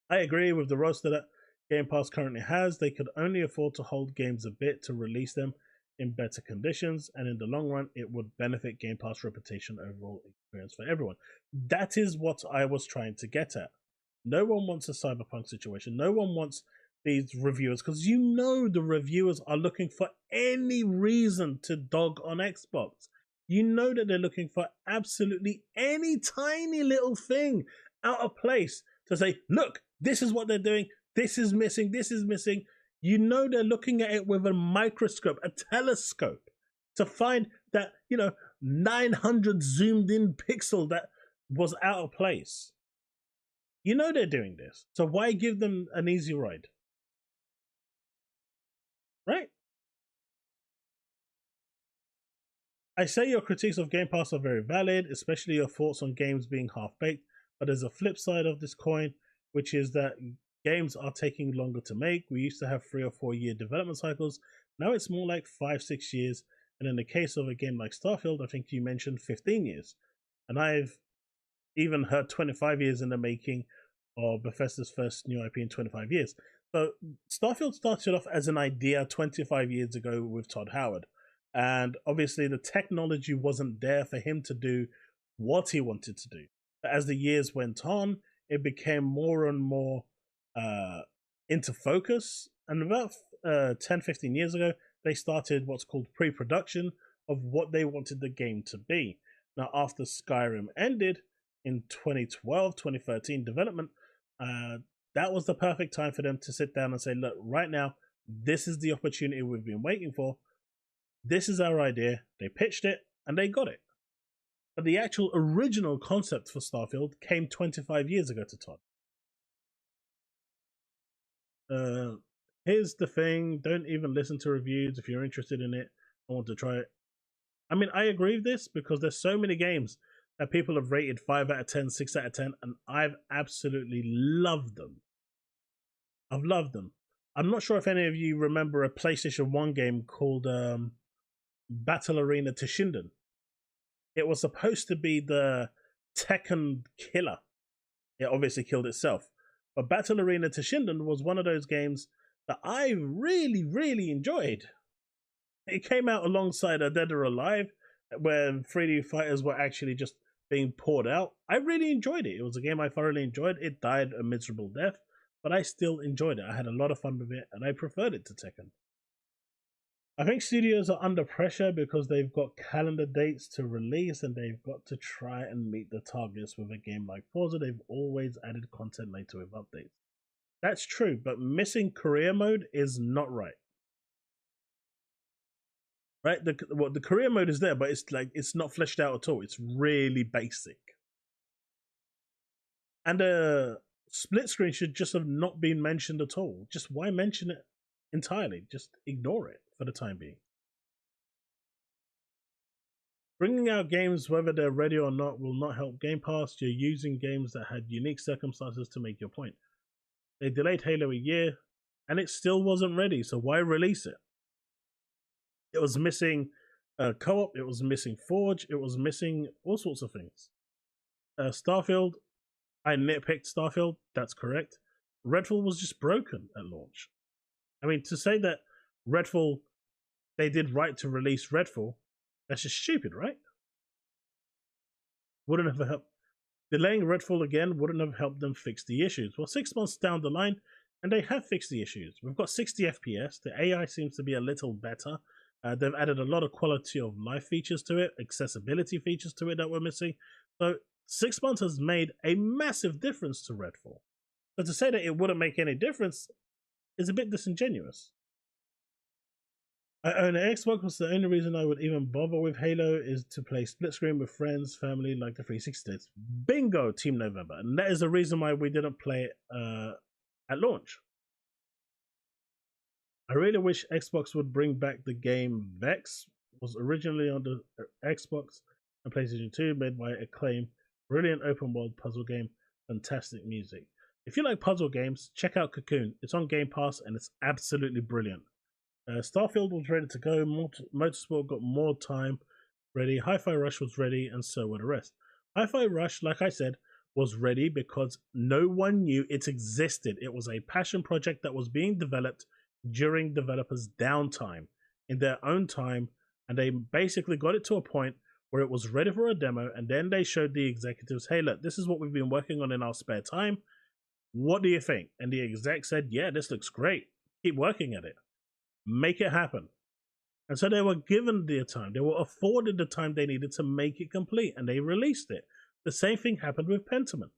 I agree with the roster that Game Pass currently has. They could only afford to hold games a bit to release them in better conditions, and in the long run, it would benefit Game Pass reputation overall experience for everyone. That is what I was trying to get at. No one wants a cyberpunk situation. No one wants these reviewers, because you know the reviewers are looking for any reason to dog on Xbox. You know that they're looking for absolutely any tiny little thing out of place to say, look, this is what they're doing, this is missing, this is missing. You know they're looking at it with a microscope, a telescope, to find that, 900 zoomed in pixel that was out of place. You know they're doing this. So why give them an easy ride? Right? I say your critiques of Game Pass are very valid, especially your thoughts on games being half-baked, but there's a flip side of this coin, which is that games are taking longer to make. We used to have 3 or 4 year development cycles. Now it's more like 5-6 years. And in the case of a game like Starfield, I think you mentioned 15 years. And I've even heard 25 years in the making of Bethesda's first new IP in 25 years. So Starfield started off as an idea 25 years ago with Todd Howard. And obviously the technology wasn't there for him to do what he wanted to do. But as the years went on, it became more and more into focus. And about 10-15 years ago, they started what's called pre-production of what they wanted the game to be. Now, after Skyrim ended in 2012, 2013 development, that was the perfect time for them to sit down and say, look, right now, this is the opportunity we've been waiting for. This is our idea. They pitched it and they got it. But the actual original concept for Starfield came 25 years ago to Todd. Here's the thing, don't even listen to reviews if you're interested in it. I want to try it. I mean, I agree with this because there's so many games that people have rated 5 out of 10, 6 out of 10, and I've absolutely loved them. I've loved them. I'm not sure if any of you remember a PlayStation 1 game called Battle Arena Toshinden. It was supposed to be the Tekken killer. It obviously killed itself. But Battle Arena Toshinden was one of those games that I really, really enjoyed. It came out alongside A Dead or Alive, where 3D fighters were actually just being poured out. I really enjoyed it. It was a game I thoroughly enjoyed. It died a miserable death, but I still enjoyed it. I had a lot of fun with it, and I preferred it to Tekken. I think studios are under pressure because they've got calendar dates to release and they've got to try and meet the targets. With a game like Forza, they've always added content later with updates. That's true, but missing career mode is not right. Right? The career mode is there, but it's not fleshed out at all. It's really basic. And split screen should just have not been mentioned at all. Just why mention it entirely? Just ignore it for the time being. Bringing out games, whether they're ready or not, will not help Game Pass. You're using games that had unique circumstances to make your point. They delayed Halo a year, and it still wasn't ready, so why release it? It was missing co-op, it was missing Forge, it was missing all sorts of things. Starfield, I nitpicked Starfield, that's correct. Redfall was just broken at launch. I mean, to say that Redfall, they did right to release Redfall, that's just stupid, right? Wouldn't have helped. Delaying Redfall again wouldn't have helped them fix the issues. Well, 6 months down the line, and they have fixed the issues. We've got 60 FPS. The AI seems to be a little better. They've added a lot of quality of life features to it, accessibility features to it that were missing. So 6 months has made a massive difference to Redfall. So to say that it wouldn't make any difference is a bit disingenuous. I own an Xbox. The only reason I would even bother with Halo is to play split screen with friends, family, like the 360 days. Bingo, Team November. And that is the reason why we didn't play it at launch. I really wish Xbox would bring back the game Vex. It was originally on the Xbox and PlayStation 2, made by Acclaim. Brilliant open world puzzle game, fantastic music. If you like puzzle games, check out Cocoon. It's on Game Pass and it's absolutely brilliant. Starfield was ready to go. Motorsport got more time ready. Hi-Fi Rush was ready, and so were the rest. Hi-Fi Rush, like I said, was ready because no one knew it existed. It was a passion project that was being developed during developers' downtime in their own time, and they basically got it to a point where it was ready for a demo, and then they showed the executives, hey, look, this is what we've been working on in our spare time. What do you think? And the exec said, yeah, this looks great. Keep working at it. Make it happen. And so they were given the time. They were afforded the time they needed to make it complete, and they released it. The same thing happened with Pentiment.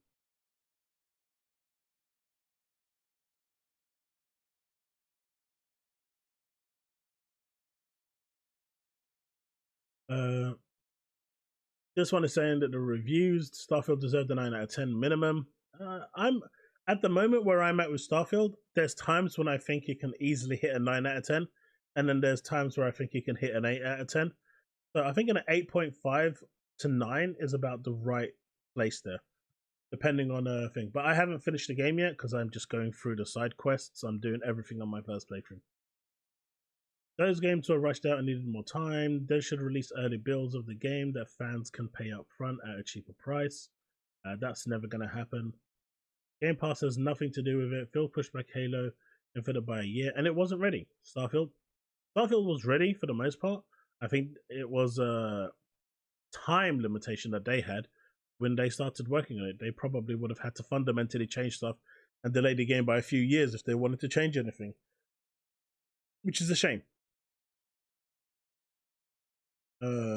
This one is saying that the reviews, Starfield deserved a 9 out of 10 minimum. I'm at the moment where I'm at with Starfield, there's times when I think you can easily hit a 9 out of 10, and then there's times where I think you can hit an 8 out of 10. So I think an 8.5 to 9 is about the right place there, depending on a thing. But I haven't finished the game yet because I'm just going through the side quests. I'm doing everything on my first playthrough. Those games were rushed out and needed more time. They should release early builds of the game that fans can pay up front at a cheaper price. That's never going to happen. Game Pass has nothing to do with it. Phil pushed back Halo Infinite by a year, and it wasn't ready. Starfield was ready for the most part. I think it was a time limitation that they had when they started working on it. They probably would have had to fundamentally change stuff and delay the game by a few years if they wanted to change anything, which is a shame.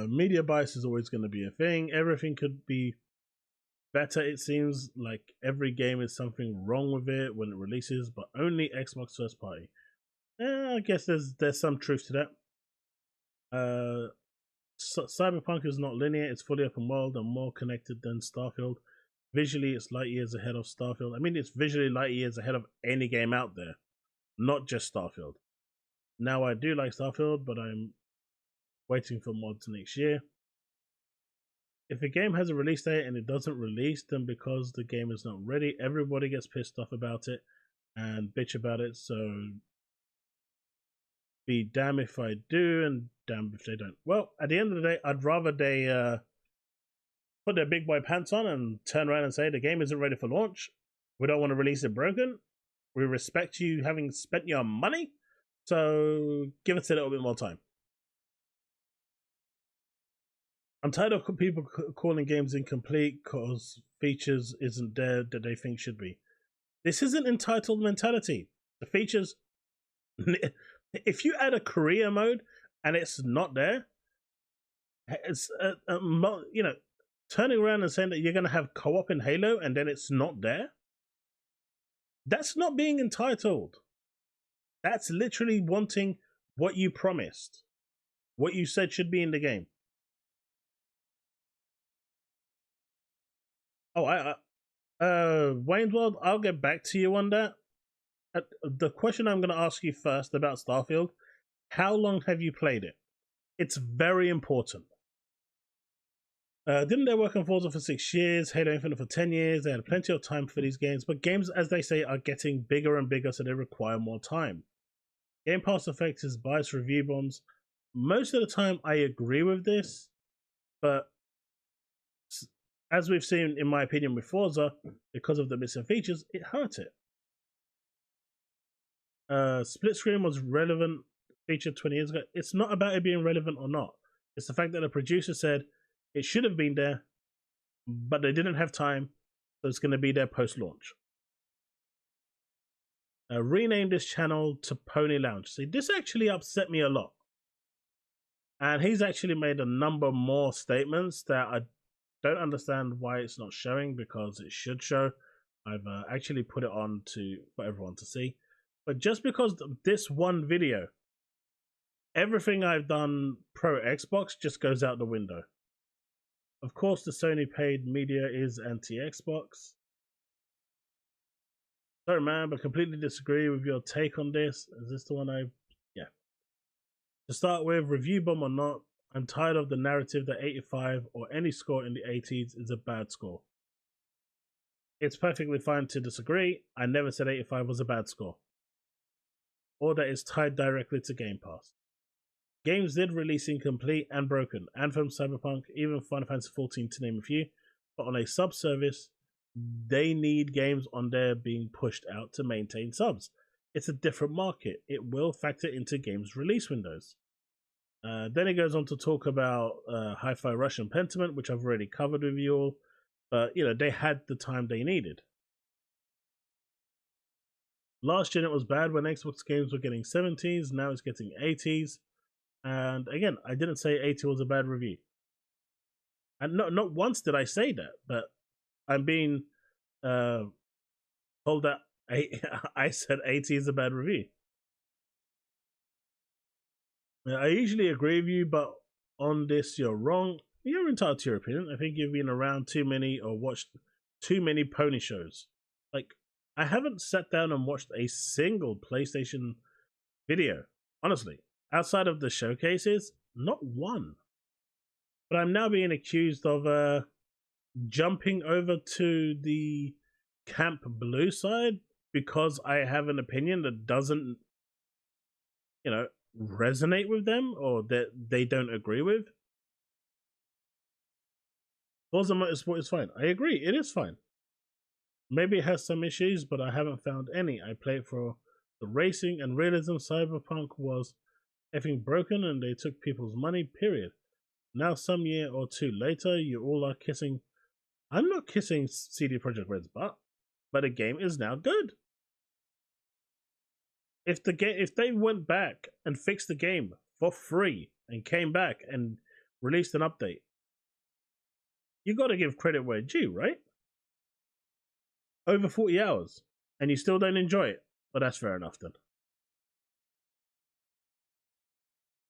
Media bias is always going to be a thing. Everything could be better. It seems like every game is something wrong with it when it releases, but only Xbox first party. I guess there's some truth to that. Cyberpunk is not linear. It's fully open world and more connected than Starfield. Visually, it's light years ahead of Starfield. I mean, it's visually light years ahead of any game out there, not just Starfield. Now, I do like Starfield, but I'm waiting for mods next year. If a game has a release date and it doesn't release, then because the game is not ready, everybody gets pissed off about it and bitch about it. So be damned if I do and damned if they don't. Well, at the end of the day, I'd rather they put their big boy pants on and turn around and say the game isn't ready for launch. We don't want to release it broken. We respect you having spent your money, so give us a little bit more time. I'm tired of people calling games incomplete because features isn't there that they think should be. This isn't entitled mentality. The features, if you add a career mode and it's not there, it's turning around and saying that you're going to have co-op in Halo and then it's not there. That's not being entitled. That's literally wanting what you promised, what you said should be in the game. Wayne's World, I'll get back to you on that. The question I'm going to ask you first about Starfield, how long have you played it? It's very important. Didn't they work on Forza for 6 years, Halo Infinite for 10 years? They had plenty of time for these games, but games, as they say, are getting bigger and bigger, so they require more time. Game Pass effect is biased review bombs. Most of the time, I agree with this, but as we've seen, in my opinion, with Forza, because of the missing features, it hurt it. Split screen was relevant feature 20 years ago. It's not about it being relevant or not. It's the fact that the producer said it should have been there, but they didn't have time, so it's going to be there post-launch. Rename this channel to Pony Lounge. See, this actually upset me a lot. And he's actually made a number more statements that I don't understand why it's not showing, because it should show. I've actually put it on for everyone to see. But just because this one video, everything I've done pro Xbox just goes out the window. Of course, the Sony paid media is anti-Xbox. Sorry, man, but completely disagree with your take on this. Is this the one yeah. To start with, review bomb or not, I'm tired of the narrative that 85 or any score in the 80s is a bad score. It's perfectly fine to disagree. I never said 85 was a bad score, or that it's tied directly to Game Pass. Games did release incomplete and broken. Anthem, Cyberpunk, even Final Fantasy XIV to name a few, but on a sub-service, they need games on there being pushed out to maintain subs. It's a different market. It will factor into games release windows. Then it goes on to talk about Hi-Fi Rush and Pentiment, which I've already covered with you all. But they had the time they needed. Last gen it was bad when Xbox games were getting 70s. Now it's getting 80s. And again, I didn't say 80 was a bad review. And not once did I say that, but I'm being told that I said 80 is a bad review. I usually agree with you, but on this you're wrong. You're entitled to your opinion. I think you've been around too many or watched too many pony shows. Like, I haven't sat down and watched a single PlayStation video. Honestly, outside of the showcases, not one. But I'm now being accused of jumping over to the Camp Blue side because I have an opinion that doesn't, resonate with them or that they don't agree with. Forza Motorsport is fine. I agree, it is fine. Maybe it has some issues, but I haven't found any. I played for the racing and realism. Cyberpunk was effing broken and they took people's money, period. Now, some year or two later, you all are kissing. I'm not kissing CD Projekt Red's butt, but the game is now good. If they went back and fixed the game for free and came back and released an update, you got to give credit where it's due, right? Over 40 hours, and you still don't enjoy it, but that's fair enough then.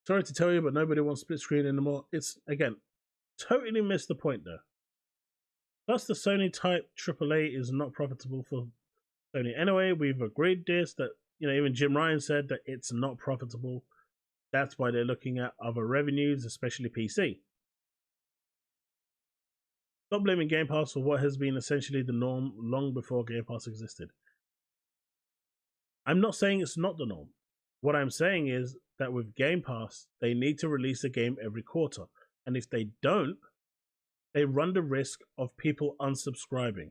Sorry to tell you, but nobody wants split screen anymore. It's, again, totally missed the point there. Plus, the Sony type AAA is not profitable for Sony anyway. We've agreed this, that, even Jim Ryan said that it's not profitable. That's why they're looking at other revenues, especially PC. Stop blaming Game Pass for what has been essentially the norm long before Game Pass existed. I'm not saying it's not the norm. What I'm saying is that with Game Pass, they need to release a game every quarter. And if they don't, they run the risk of people unsubscribing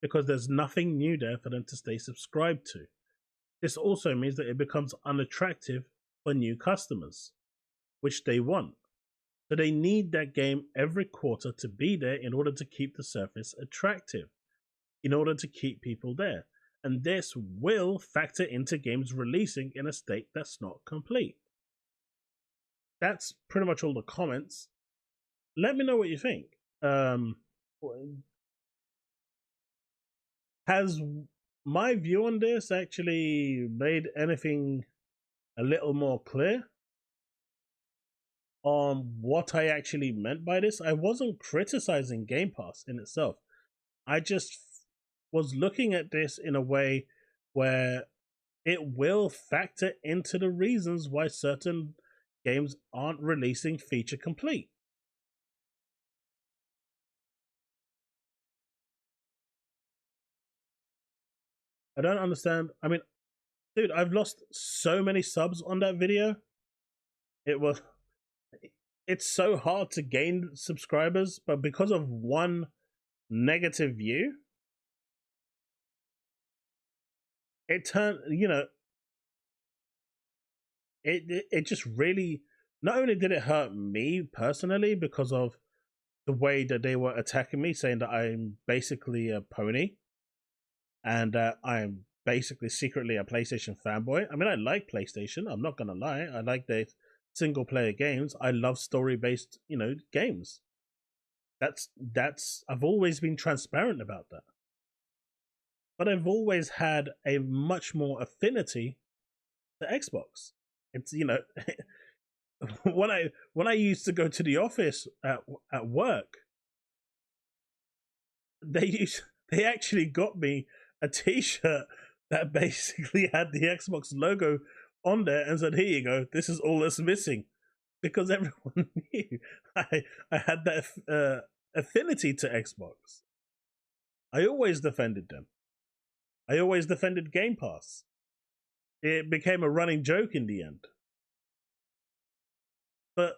because there's nothing new there for them to stay subscribed to. This also means that it becomes unattractive for new customers, which they want. So they need that game every quarter to be there in order to keep the surface attractive, in order to keep people there. And this will factor into games releasing in a state that's not complete. That's pretty much all the comments. Let me know what you think. Has my view on this actually made anything a little more clear on what I actually meant by this? I wasn't criticizing Game Pass in itself. I just was looking at this in a way where it will factor into the reasons why certain games aren't releasing feature complete. I don't understand. I mean, dude, I've lost so many subs on that video. It's so hard to gain subscribers, but because of one negative view, it turned, it just really, not only did it hurt me personally because of the way that they were attacking me, saying that I'm basically a pony and that I'm basically secretly a PlayStation fanboy. I mean, I like PlayStation, I'm not gonna lie. I like the single player games. I love story based, games. That's I've always been transparent about that. But I've always had a much more affinity to Xbox. It's when I used to go to the office at work, they actually got me a T-shirt that basically had the Xbox logo on there and said, "Here you go. This is all that's missing," because everyone knew I had that affinity to Xbox. I always defended them. I always defended Game Pass. It became a running joke in the end. But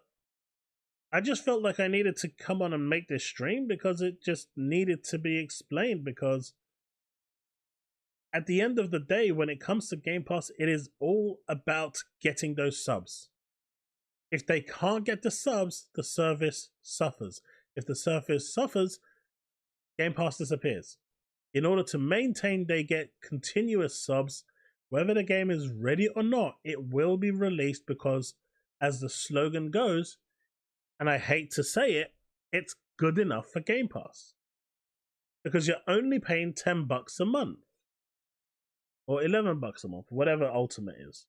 I just felt like I needed to come on and make this stream because it just needed to be explained. Because at the end of the day, when it comes to Game Pass, it is all about getting those subs. If they can't get the subs, the service suffers. If the service suffers, Game Pass disappears. In order to maintain, they get continuous subs. Whether the game is ready or not, it will be released because, as the slogan goes, and I hate to say it, it's good enough for Game Pass. Because you're only paying $10 a month. Or $11 a month, whatever Ultimate is.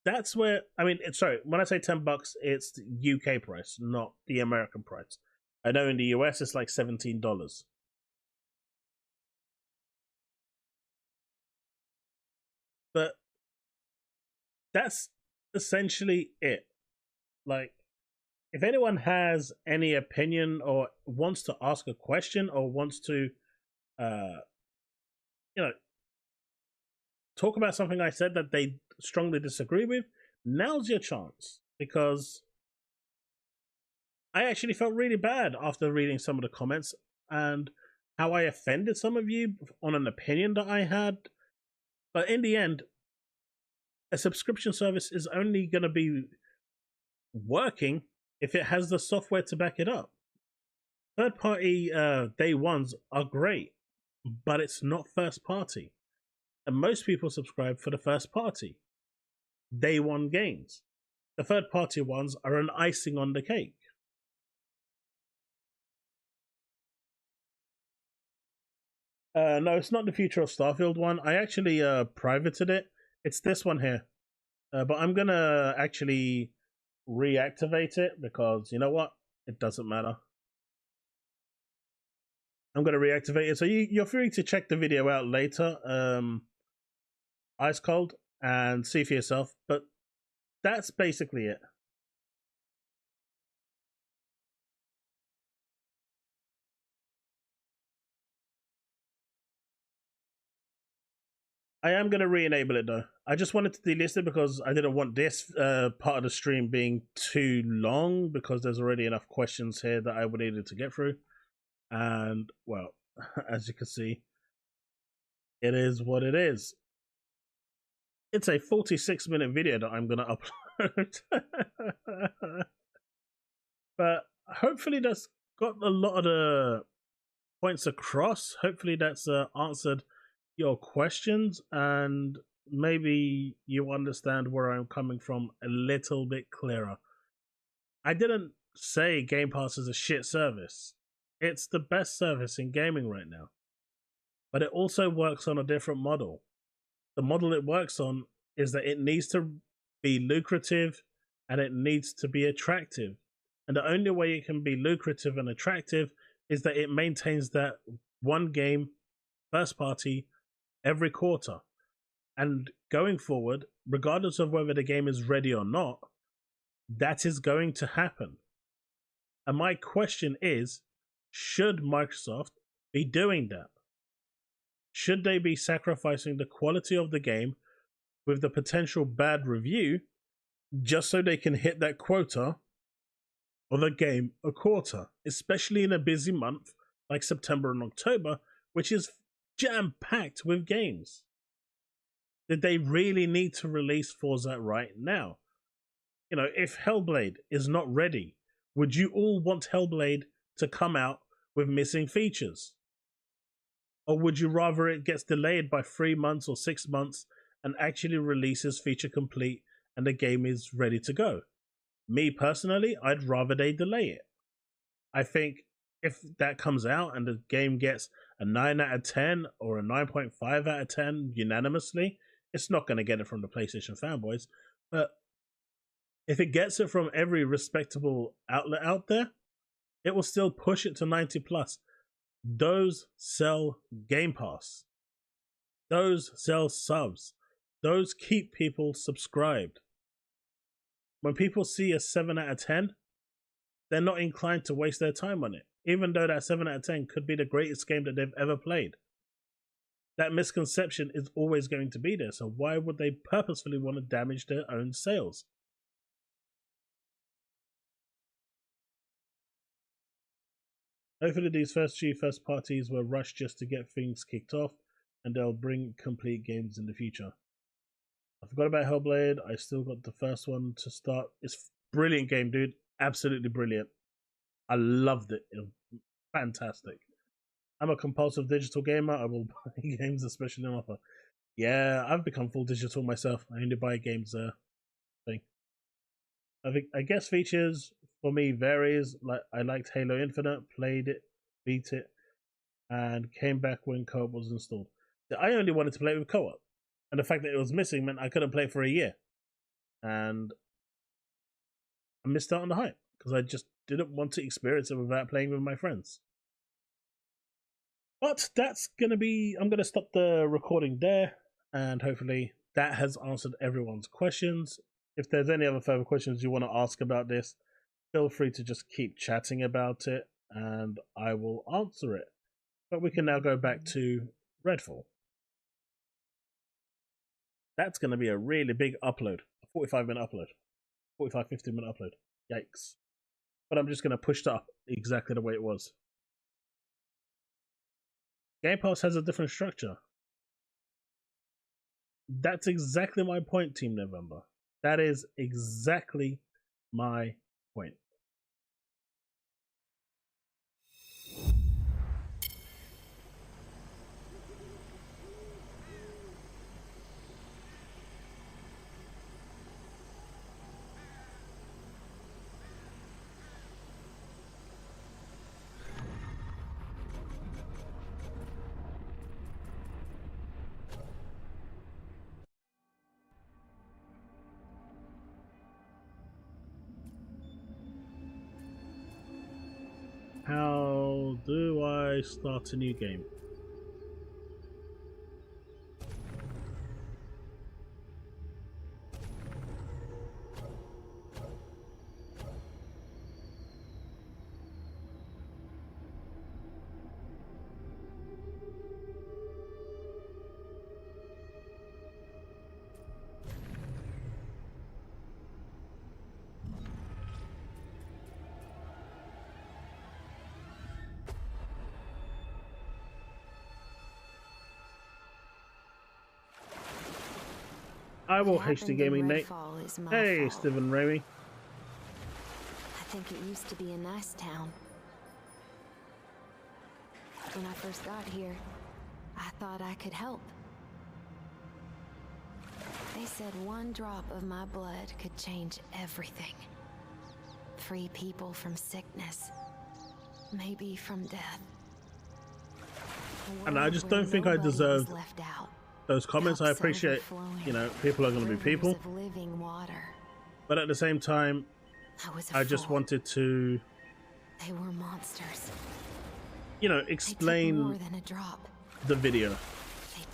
That's where, I mean, sorry, when I say $10, it's the UK price, not the American price. I know in the US it's like $17. But that's essentially it. Like, if anyone has any opinion or wants to ask a question or wants to, talk about something I said that they strongly disagree with, now's your chance. Because I actually felt really bad after reading some of the comments and how I offended some of you on an opinion that I had. But in the end, a subscription service is only going to be working if it has the software to back it up. Third party day ones are great, but it's not first party. And most people subscribe for the first party day one games. The third party ones are an icing on the cake. No, it's not the Future of Starfield one. I actually privated it. It's this one here. But I'm gonna actually reactivate it because you know what? It doesn't matter. I'm gonna reactivate it. So you're free to check the video out later, ice cold, and see for yourself. But that's basically it. I am going to re-enable it though. I just wanted to delist it because I didn't want this part of the stream being too long because there's already enough questions here that I would needed to get through. And, well, as you can see, it is what it is. It's a 46-minute video that I'm going to upload. But hopefully that's got a lot of the points across. Hopefully that's answered your questions and maybe you understand where I'm coming from a little bit clearer. I didn't say Game Pass is a shit service. It's the best service in gaming right now. But it also works on a different model. The model it works on is that it needs to be lucrative and it needs to be attractive. And the only way it can be lucrative and attractive is that it maintains that one game, first party, every quarter. And going forward, regardless of whether the game is ready or not, that is going to happen. And my question is, should Microsoft be doing that? Should they be sacrificing the quality of the game with the potential bad review just so they can hit that quota of a game a quarter, especially in a busy month like September and October, which is jam-packed with games? Did they really need to release Forza right now? You know, if Hellblade is not ready, would you all want Hellblade to come out with missing features? Or would you rather it gets delayed by 3 months or 6 months and actually releases feature complete and the game is ready to go? Me personally, I'd rather they delay it. I think if that comes out and the game gets a 9 out of 10 or a 9.5 out of 10 unanimously, it's not going to get it from the PlayStation fanboys. But if it gets it from every respectable outlet out there, it will still push it to 90 plus. Those sell Game Pass. Those sell subs. Those keep people subscribed. When people see a 7 out of 10, they're not inclined to waste their time on it, even though that 7 out of 10 could be the greatest game that they've ever played. That misconception is always going to be there, so why would they purposefully want to damage their own sales? Hopefully these first few first parties were rushed just to get things kicked off, and they'll bring complete games in the future. I forgot about Hellblade. I still got the first one to start. It's brilliant game, dude. Absolutely brilliant. I loved it. It was fantastic. I'm a compulsive digital gamer. I will buy games, especially on offer. Yeah, I've become full digital myself. I only buy games thing. I guess features for me varies. Like I liked Halo Infinite, played it, beat it, and came back when co-op was installed. I only wanted to play it with co-op, and the fact that it was missing meant I couldn't play it for a year, and I missed out on the hype because I just didn't want to experience it without playing with my friends. But that's gonna be. I'm gonna stop the recording there, and hopefully that has answered everyone's questions. If there's any other further questions you want to ask about this, feel free to just keep chatting about it, and I will answer it. But we can now go back to Redfall. That's going to be a really big upload, a 45-minute upload, 50-minute upload. Yikes. But I'm just going to push that up exactly the way it was. Game Pass has a different structure. That's exactly my point, Team November. That is exactly my point. How do I start a new game? I will HD Gaming, Nate. Hey, Stephen Raimi. I think it used to be a nice town. When I first got here, I thought I could help. They said one drop of my blood could change everything. Free people from sickness. Maybe from death. And I just don't think I deserve those comments. I appreciate, you know, people are going to be people. But at the same time, I just wanted to, they were monsters. You know, explain the video.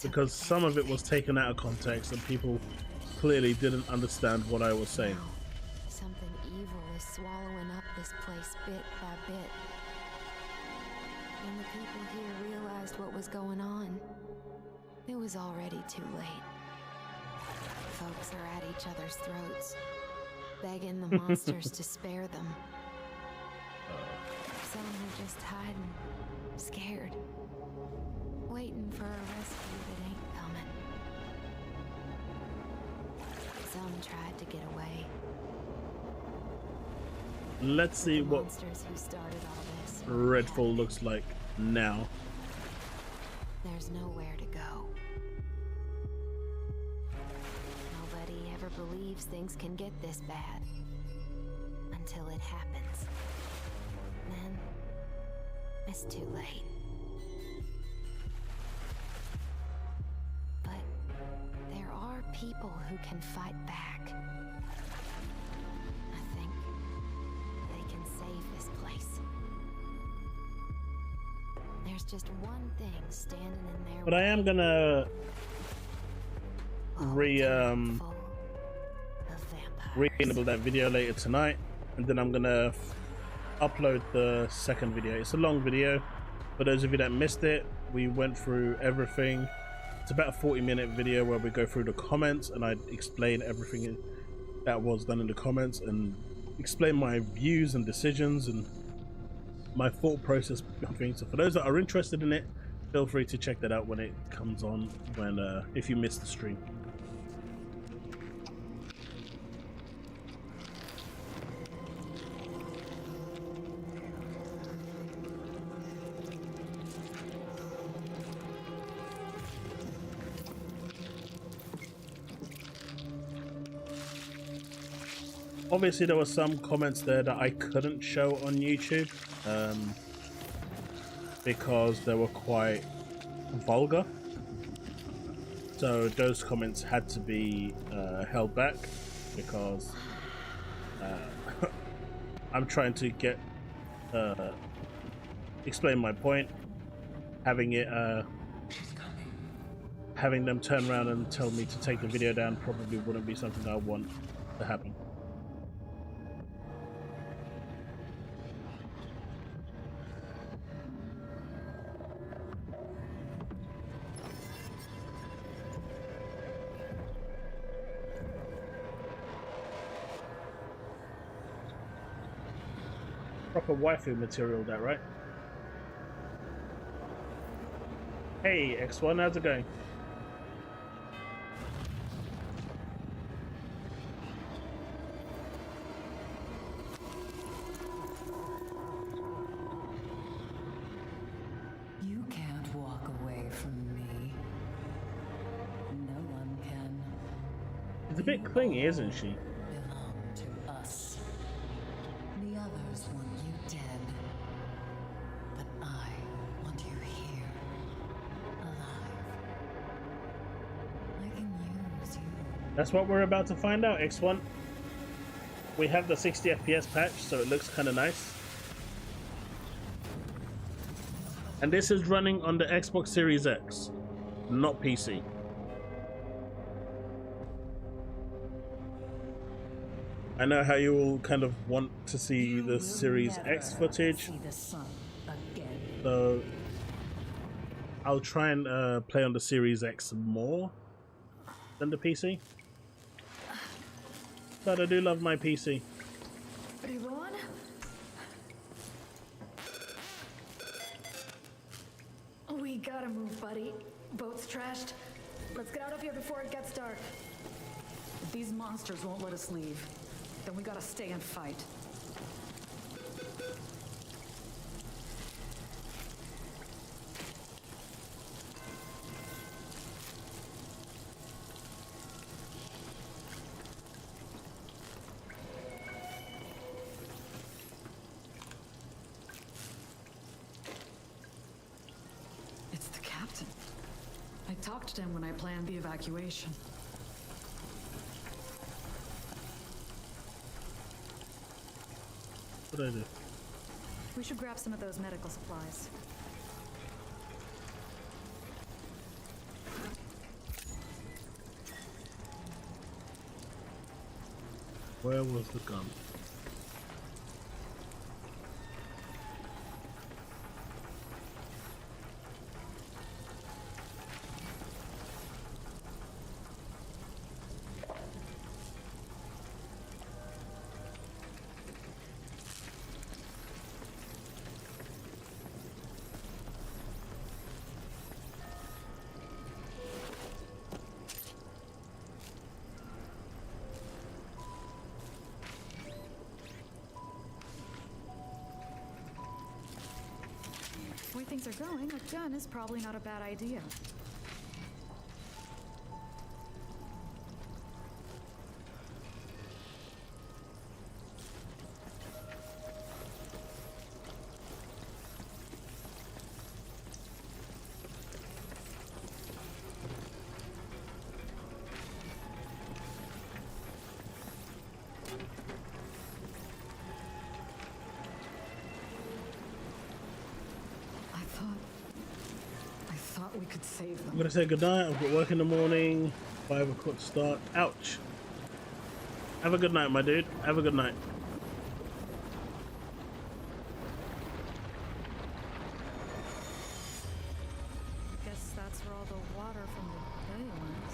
Because some of it was taken out of context and people clearly didn't understand what I was saying. Something evil is swallowing up this place bit by bit. When the people here realized what was going on, it was already too late. Folks are at each other's throats, begging the monsters to spare them. Some are just hiding, scared, waiting for a rescue that ain't coming. Some tried to get away. Let's see what Redfall looks like now. There's nowhere to go. Nobody ever believes things can get this bad until it happens. Then it's too late. But there are people who can fight back. I think they can save this place. There's just one thing standing in there. But I am gonna re-enable that video later tonight, and then I'm gonna upload the second video. It's a long video. For those of you that missed it, we went through everything. It's about a 40-minute video where we go through the comments and I explain everything that was done in the comments and explain my views and decisions and my thought process of things. So for those that are interested in it, feel free to check that out when it comes on, when if you missed the stream. Obviously, there were some comments there that I couldn't show on YouTube because they were quite vulgar. So those comments had to be held back because I'm trying to get explain my point. Having it having them turn around and tell me to take the video down probably wouldn't be something I want to happen. Proper waifu material, that right? Hey X1, how's it going? You can't walk away from me. No one can. She's a bit clingy, isn't she? Belong to us. The others want you dead. But I want you here. Alive. I can use you. That's what we're about to find out, X1. We have the 60 FPS patch, so it looks kind of nice. And this is running on the Xbox Series X, not PC. I know how you all kind of want to see the Series X footage, See the sun again. so I'll try and play on the Series X more than the PC. But I do love my PC. Are you going? We gotta move, buddy. Boat's trashed. Let's get out of here before it gets dark. If these monsters won't let us leave, then we gotta stay and fight. It's the captain. I talked to him when I planned the evacuation. What do I do? We should grab some of those medical supplies. Where was the gun? The way things are going, a gun is probably not a bad idea. I thought we could save them. I'm gonna say goodnight. I've got work in the morning. 5 o'clock start. Ouch. Have a good night, my dude. Have a good night. Guess that's where all the water from the bay went.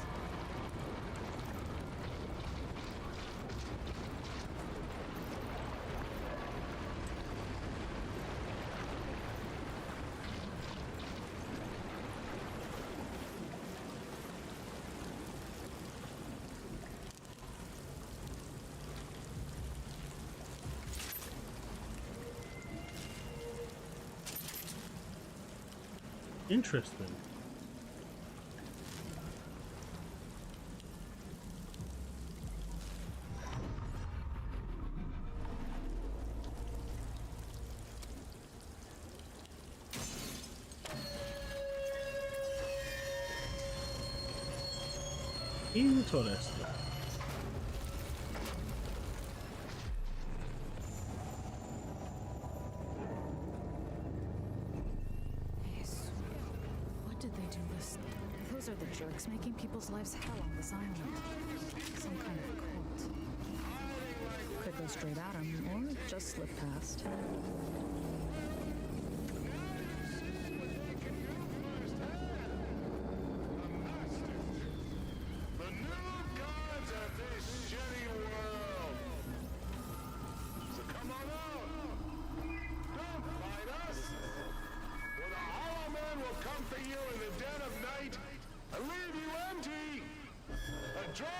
Interesting. Interesting. What did they do this? Those are the jerks making people's lives hell on this island. Some kind of cult. Could go straight at them or just slip past. The new gods of this shitty world. So come on out. Don't fight us. For the Hollow Man will come for you in the dead of night and leave you empty. A drop.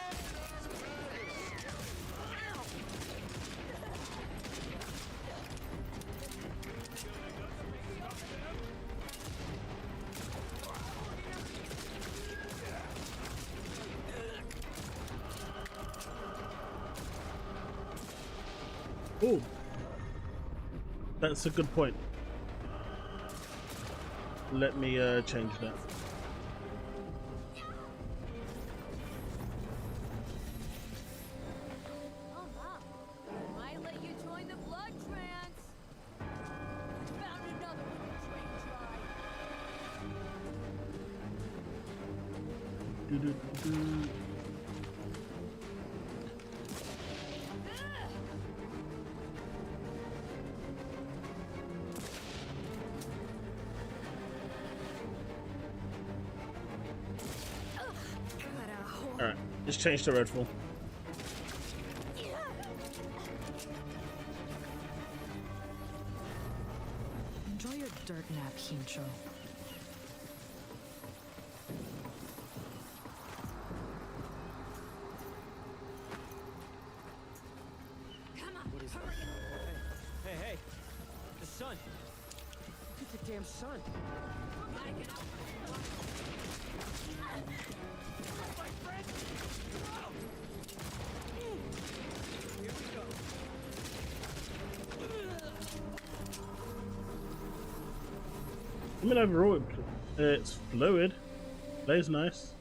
Oh, that's a good point. Let me change that. Might let you join the blood trance. Found another one to train dry. Do-do-do-do. Alright, just change to Redfall. Enjoy your dirt nap, Hincho. Hey, the sun. Look at the damn sun. My friend. Here we go. I mean, overall, it's fluid. Plays nice.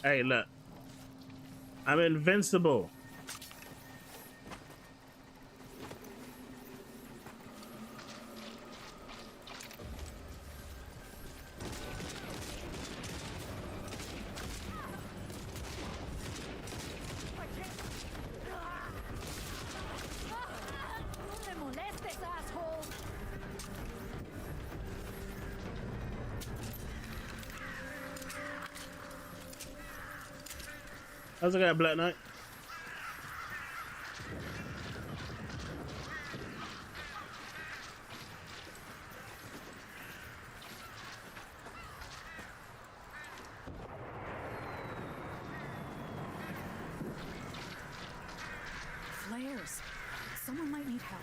Hey, look. I'm invincible. No me molestes, asshole. How's it going, Black Knight? Flares. Someone might need help.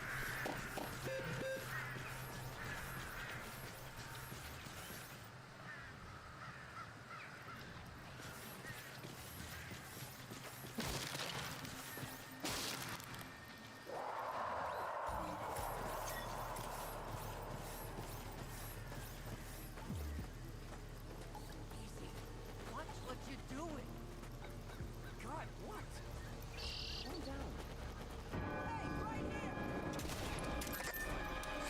Watch what you're doing. God, what? Calm down. Hey, right here!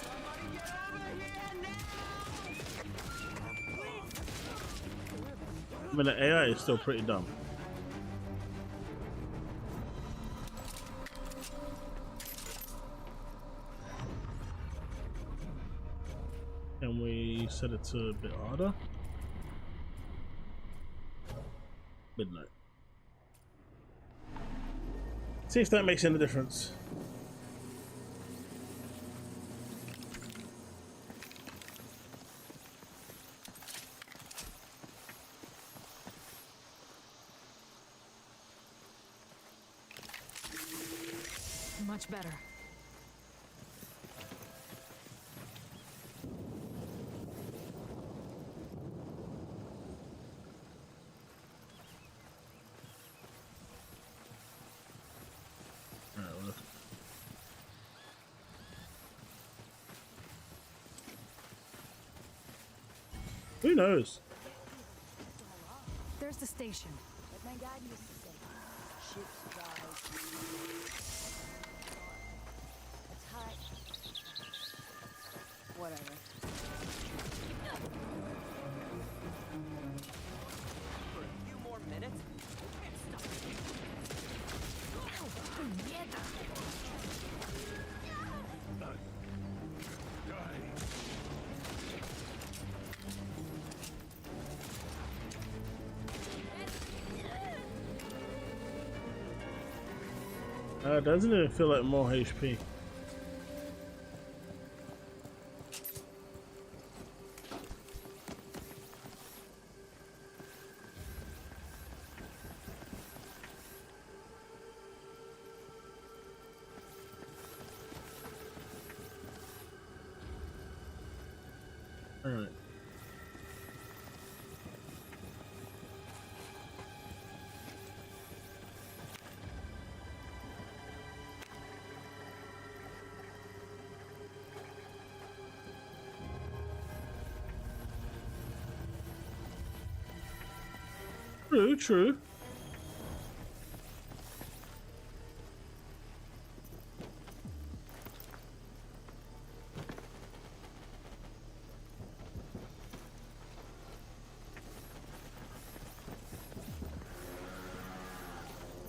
Somebody get over here now! Please! I mean, the AI is still pretty dumb. Can we set it to a bit harder? Midnight. See if that makes any difference. Much better. Who knows? There's the station. Like my dad used to say, ships rise. It's hot. Whatever. For a few more minutes? Doesn't even feel like more HP. All right. True, true.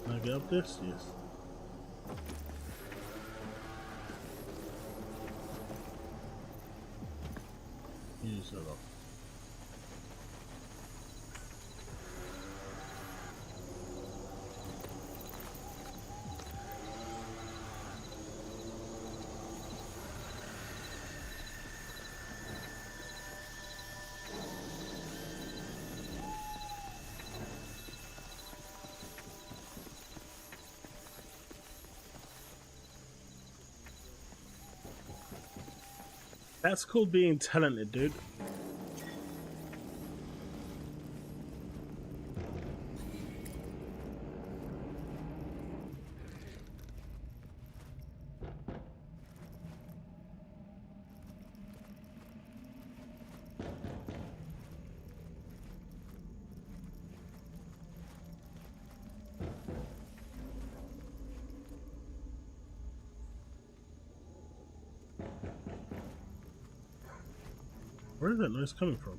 Can I get up this? Yes. Use that up. That's called being talented, dude. Where is that noise coming from?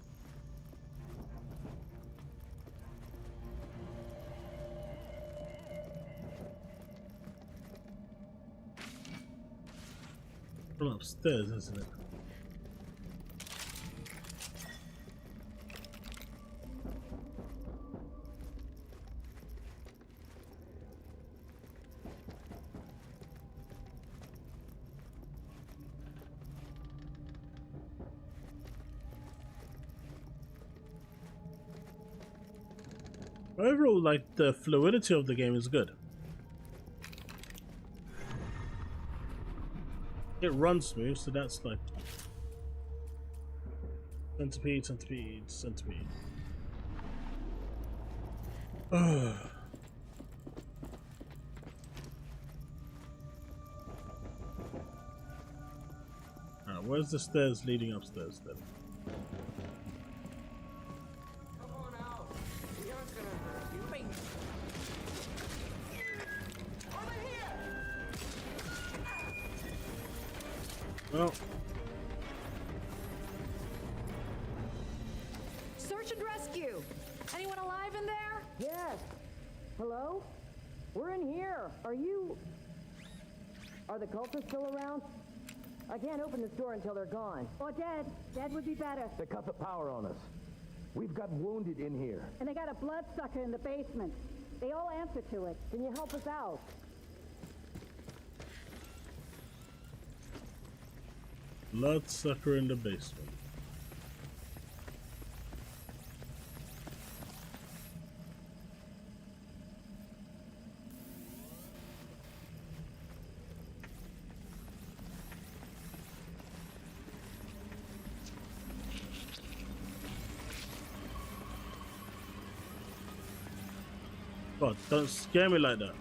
From upstairs, isn't it? Overall, like, the fluidity of the game is good. It runs smooth, so that's like centipede, centipede, centipede. Ugh. Alright, where's the stairs leading upstairs then? Well, Search and rescue! Anyone alive in there? Yes. Hello? We're in here. Are the cultists still around? I can't open this door until they're gone. Or dead. Dead would be better. They cut the power on us. We've got wounded in here. And they got a bloodsucker in the basement. They all answer to it. Can you help us out? bloodsucker in the basement. God, don't scare me like that.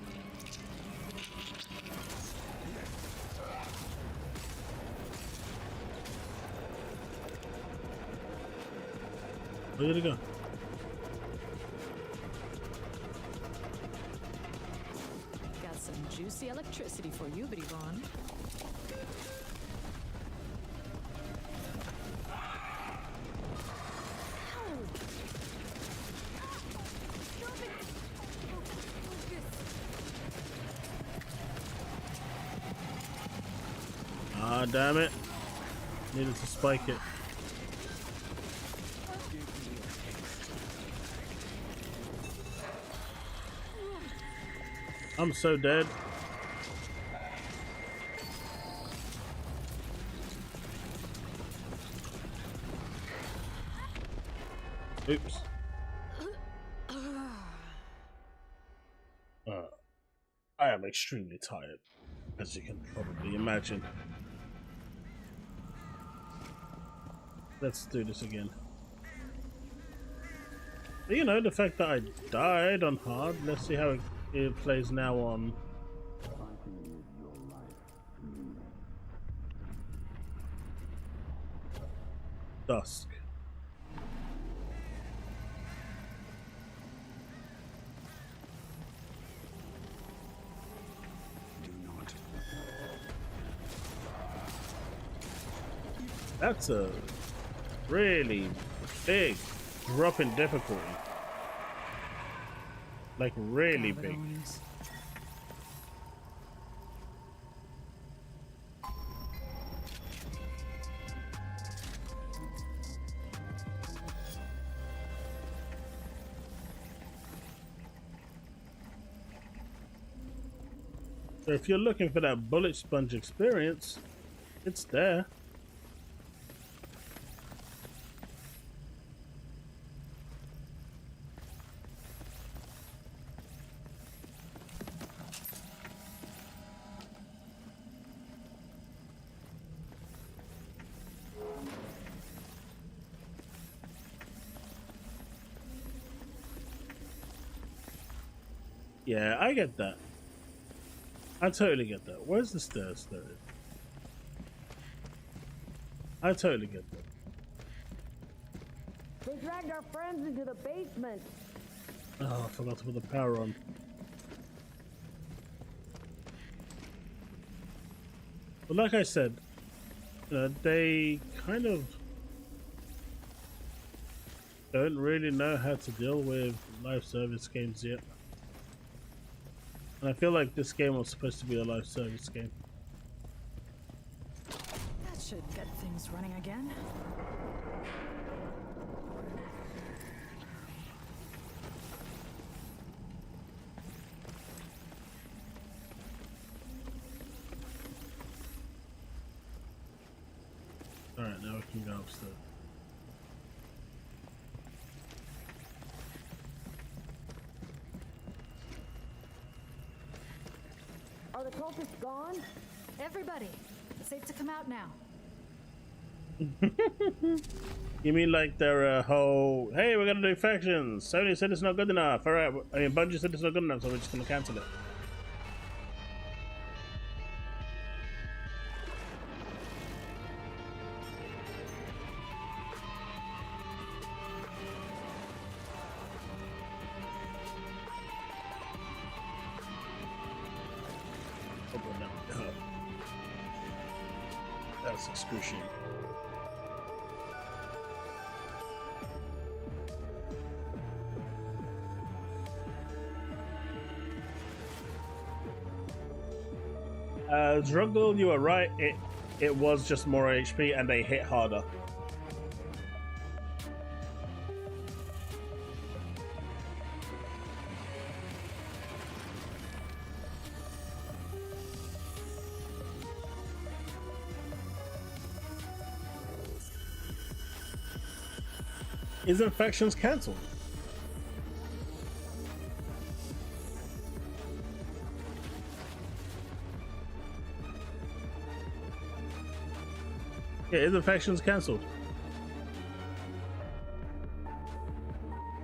Where did it go? Got some juicy electricity for you, Bitty Vaughn. Ah, damn it. Needed to spike it. I'm so dead. Oops. I am extremely tired, as you can probably imagine. Let's do this again. But, you know, the fact that I died on hard, let's see how it plays now on dusk. That's a really big drop in difficulty. Like really big. So if you're looking for that bullet sponge experience, it's there. Yeah, I get that. I totally get that. Where's the stairs? There it is. I totally get that. They dragged our friends into the basement. Oh, I forgot to put the power on. But like I said, they kind of don't really know how to deal with live service games yet. And I feel like this game was supposed to be a live service game. That should get things running again. Alright, now we can go upstairs. Are the cultists gone? Everybody, it's safe to come out now. You mean like they're a whole, hey, we're gonna do factions. Sony said it's not good enough. Alright, I mean, Bungie said it's not good enough, so we're just gonna cancel it. That's excruciating. Druggle, you were right. It was just more HP and they hit harder. Isn't factions cancelled? Yeah, isn't factions cancelled?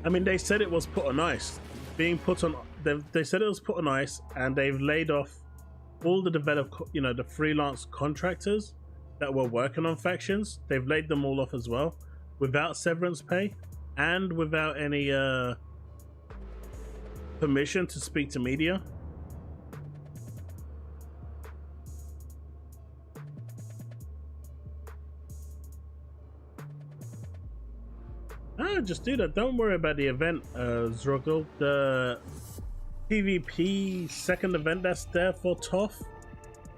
I mean, they said it was put on ice. Being put on, they said it was put on ice, and they've laid off all the the freelance contractors that were working on factions. They've laid them all off as well, without severance pay. and without any permission to speak to media. Just do that. Don't worry about the event, Zroggle. The PvP second event that's there for Toth,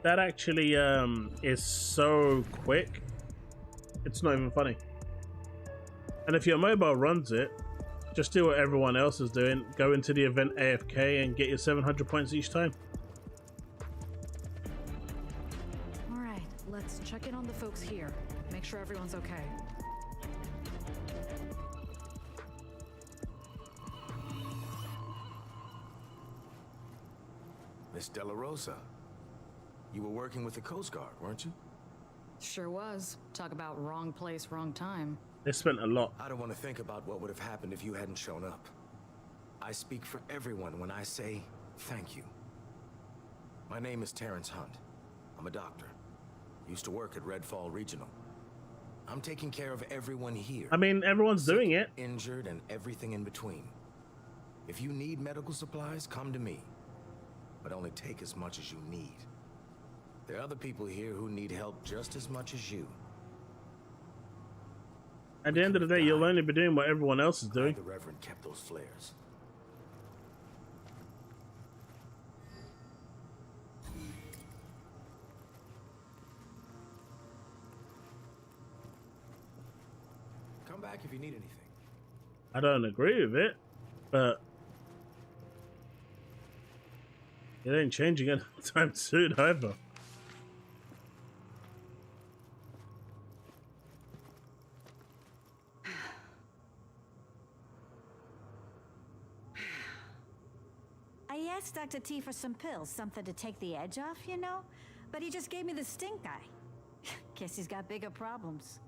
that actually is so quick. It's not even funny. And if your mobile runs it, just do what everyone else is doing. Go into the event AFK and get your 700 points each time. All right, let's check in on the folks here. Make sure everyone's okay. Miss Della Rosa, you were working with the Coast Guard, weren't you? Sure was. Talk about wrong place, wrong time. They spent a lot. I don't want to think about what would have happened if you hadn't shown up. I speak for everyone when I say thank you. My name is Terrence Hunt. I'm a doctor. Used to work at Redfall Regional. I'm taking care of everyone here. I mean, everyone's doing it. Injured, and everything in between. If you need medical supplies, come to me. But only take as much as you need. There are other people here who need help just as much as you. At the end of the day, you'll only be doing what everyone else is doing. The Reverend kept those flares. Come back if you need anything. I don't agree with it, but it ain't changing anytime soon either. I asked Dr. T for some pills, something to take the edge off, you know? But he just gave me the stink eye. Guess he's got bigger problems.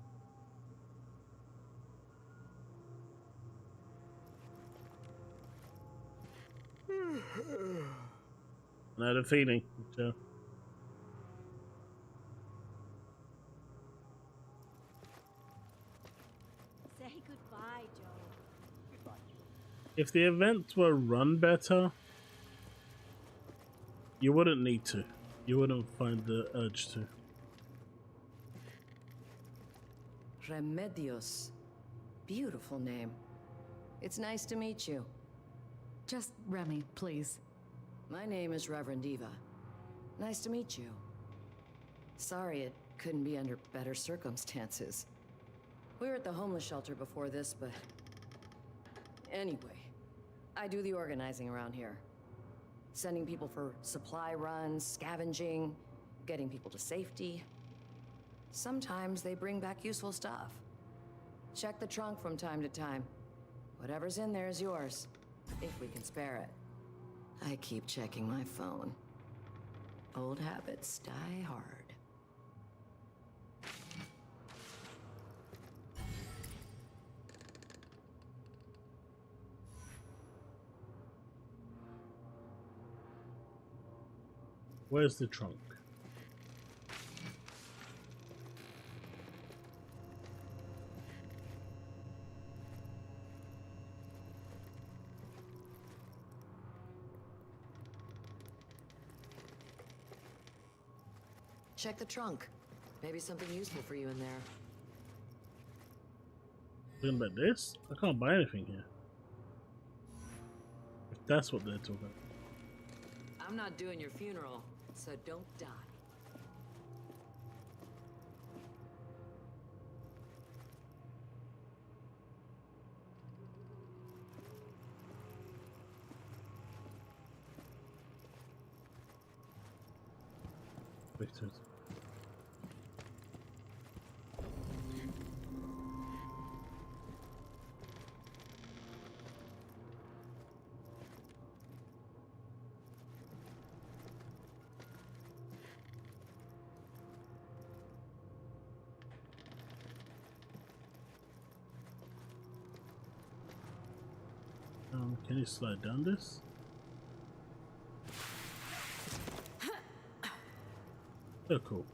I had a feeling. So. Say goodbye, Joe. Goodbye. If the events were run better, you wouldn't need to. You wouldn't find the urge to. Remedios. Beautiful name. It's nice to meet you. Just Remy, please. My name is Reverend Eva. Nice to meet you. Sorry it couldn't be under better circumstances. We were at the homeless shelter before this, but... Anyway, I do the organizing around here. Sending people for supply runs, scavenging, getting people to safety. Sometimes they bring back useful stuff. Check the trunk from time to time. Whatever's in there is yours, if we can spare it. I keep checking my phone. Old habits die hard. Where's the trunk? Check the trunk. Maybe something useful for you in there. Talking about this? I can't buy anything here. If that's what they're talking about. I'm not doing your funeral, so don't die. Victor. Can you slide down this? Oh, cool.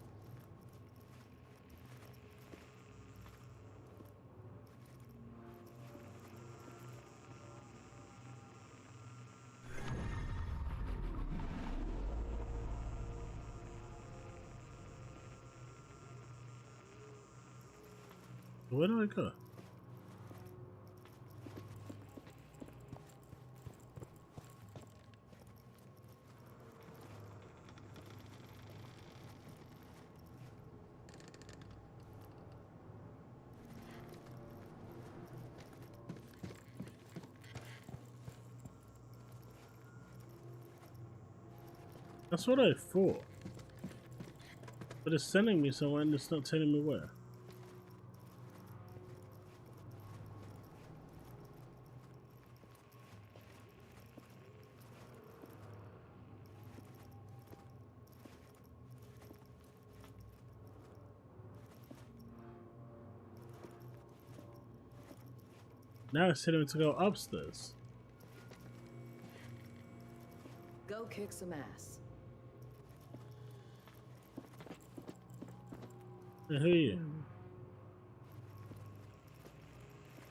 Where do I go? That's what I thought. But it's sending me somewhere and it's not telling me where. Now it's telling me to go upstairs. Go kick some ass. Hey, who are you?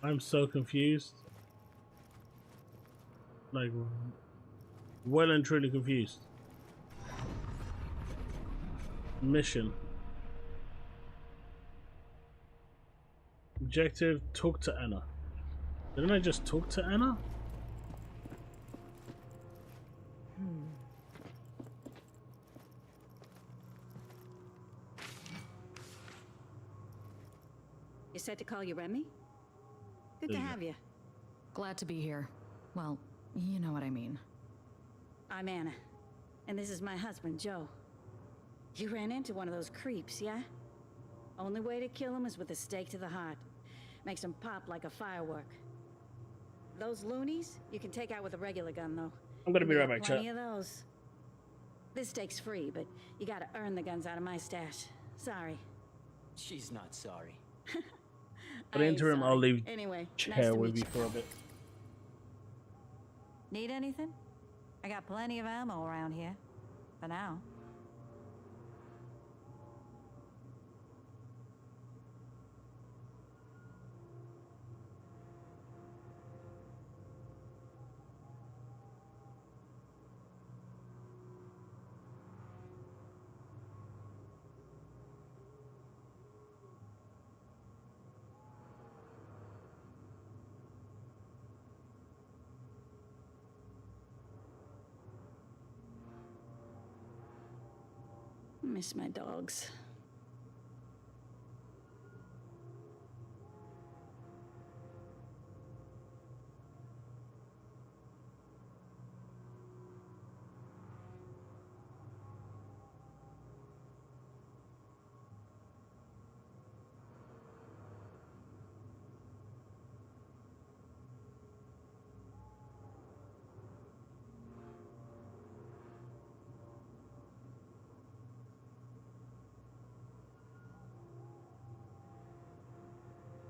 I'm so confused. Like, well and truly confused. Mission. Objective, talk to Anna. Didn't I just talk to Anna? You said to call you Remy? Good to have you. Glad to be here. Well, you know what I mean. I'm Anna, and this is my husband, Joe. You ran into one of those creeps, yeah? Only way to kill him is with a stake to the heart. Makes him pop like a firework. Those loonies, you can take out with a regular gun, though. I'm gonna be We right got back, chat. plenty of those. This stake's free, but you gotta earn the guns out of my stash. Sorry. She's not sorry. For the interim, I'll leave Anyway, chair nice to with meet you for a bit. Need anything? I got plenty of ammo around here. For now. Miss my dogs.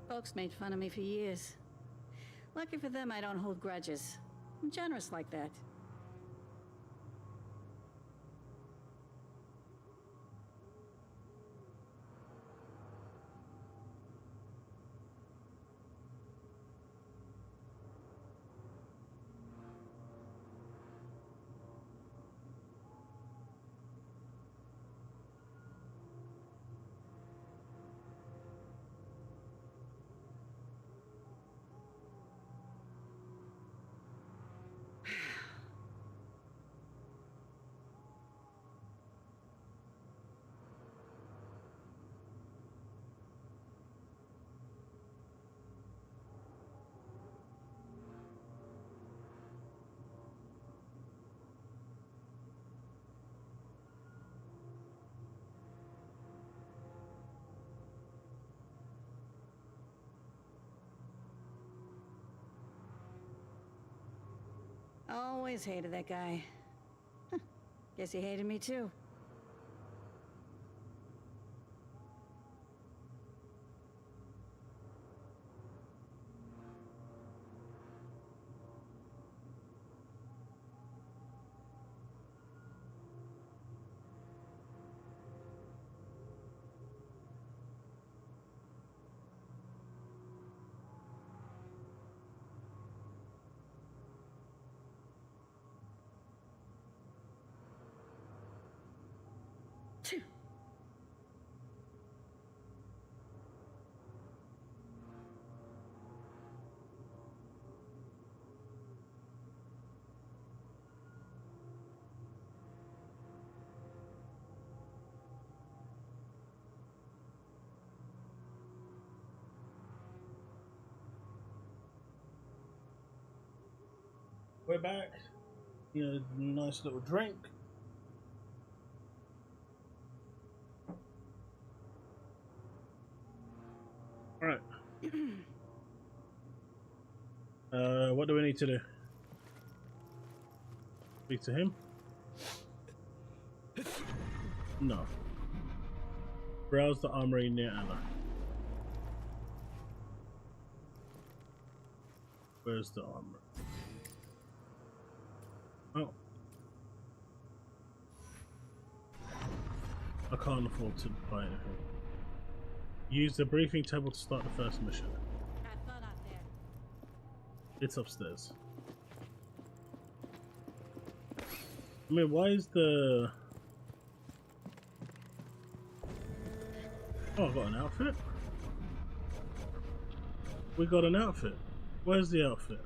Folks made fun of me for years. Lucky for them, I don't hold grudges. I'm generous like that. Always hated that guy. Guess he hated me too. We're back. You know, nice little drink. All right. What do we need to do? Speak to him? No. Browse the armory near Anna. Where's the armor? Oh. I can't afford to buy anything. Use the briefing table to start the first mission. Have fun out there. It's upstairs. I mean, why is the... Oh, I got an outfit? We got an outfit. Where's the outfit?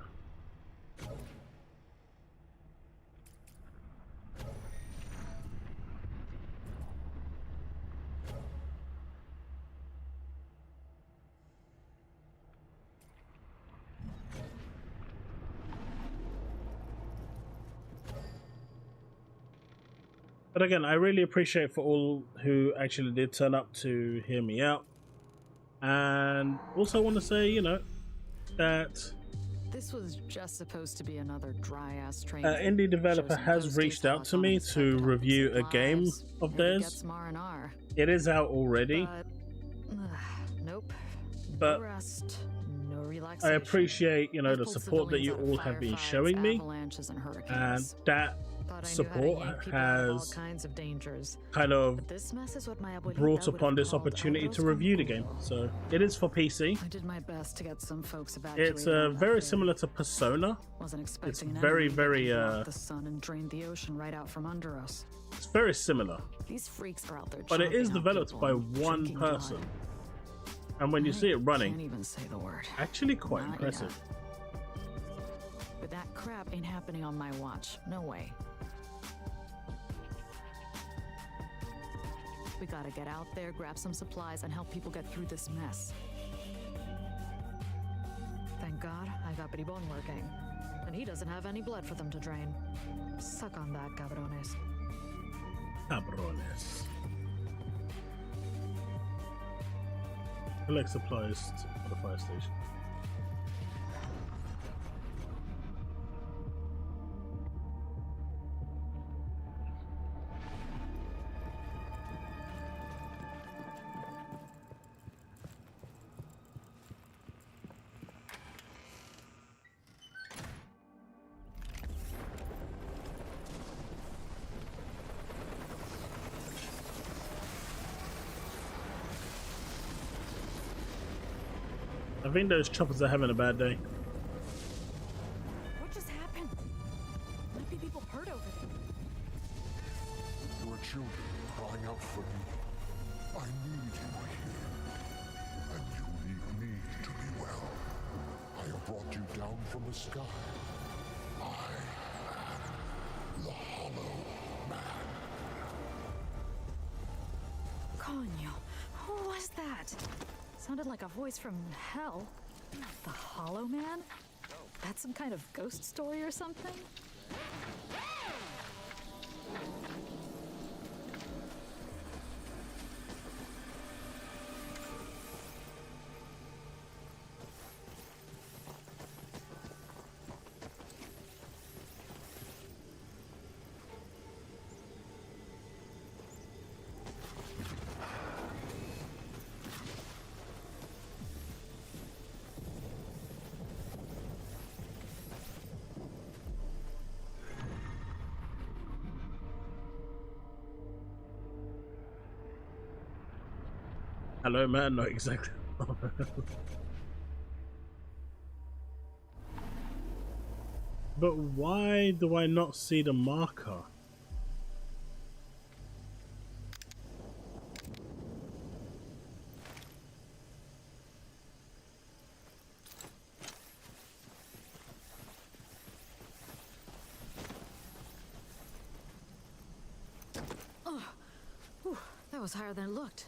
But again, I really appreciate for all who actually did turn up to hear me out. And also want to say, you know, that This was just supposed to be another dry-ass train. indie developer has reached out to me to review a game of theirs. It is out already. Nope. But no rest, no I relaxation. appreciate, you know, the support that you all have been showing me. And that support has kind of brought upon this opportunity to review the game. So it is for PC. I did my best to get some folks evacuated. It's very similar to Persona. It's very the sun and drained the ocean right out from under us. It's very similar. These freaks are out there. But it is chomping on developed people by and one drinking person. blood. And when you see it running, Can't even say the word. actually quite Not impressive. yet. But that crap ain't happening on my watch. No way. We gotta get out there, grab some supplies, and help people get through this mess. Thank God I got Bribon working. And he doesn't have any blood for them to drain. Suck on that, cabrones. Cabrones. Collect supplies for the fire station. I think those choppers are having a bad day. What just happened? Might be people hurt over there. There were children crying out for me. I need you here. And you need me to be well. I have brought you down from the sky. I am the Hollow Man. Coño, who was that? Sounded like a voice from hell. The Hollow Man? That's some kind of ghost story or something? Hello, man. Not exactly. But why do I not see the marker? Whew, that was higher than it looked.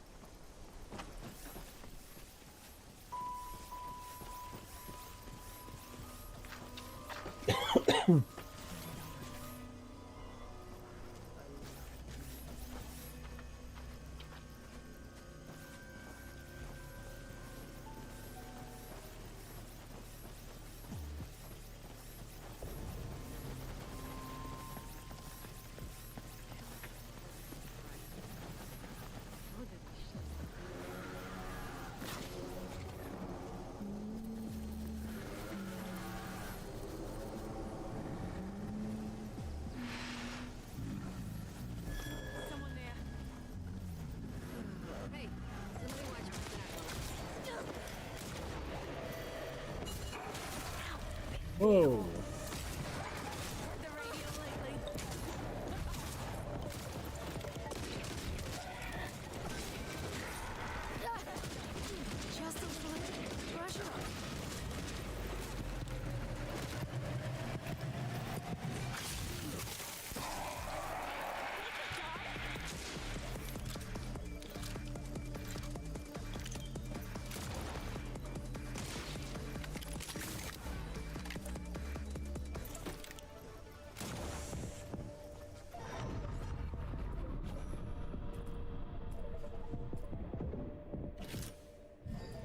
Whoa.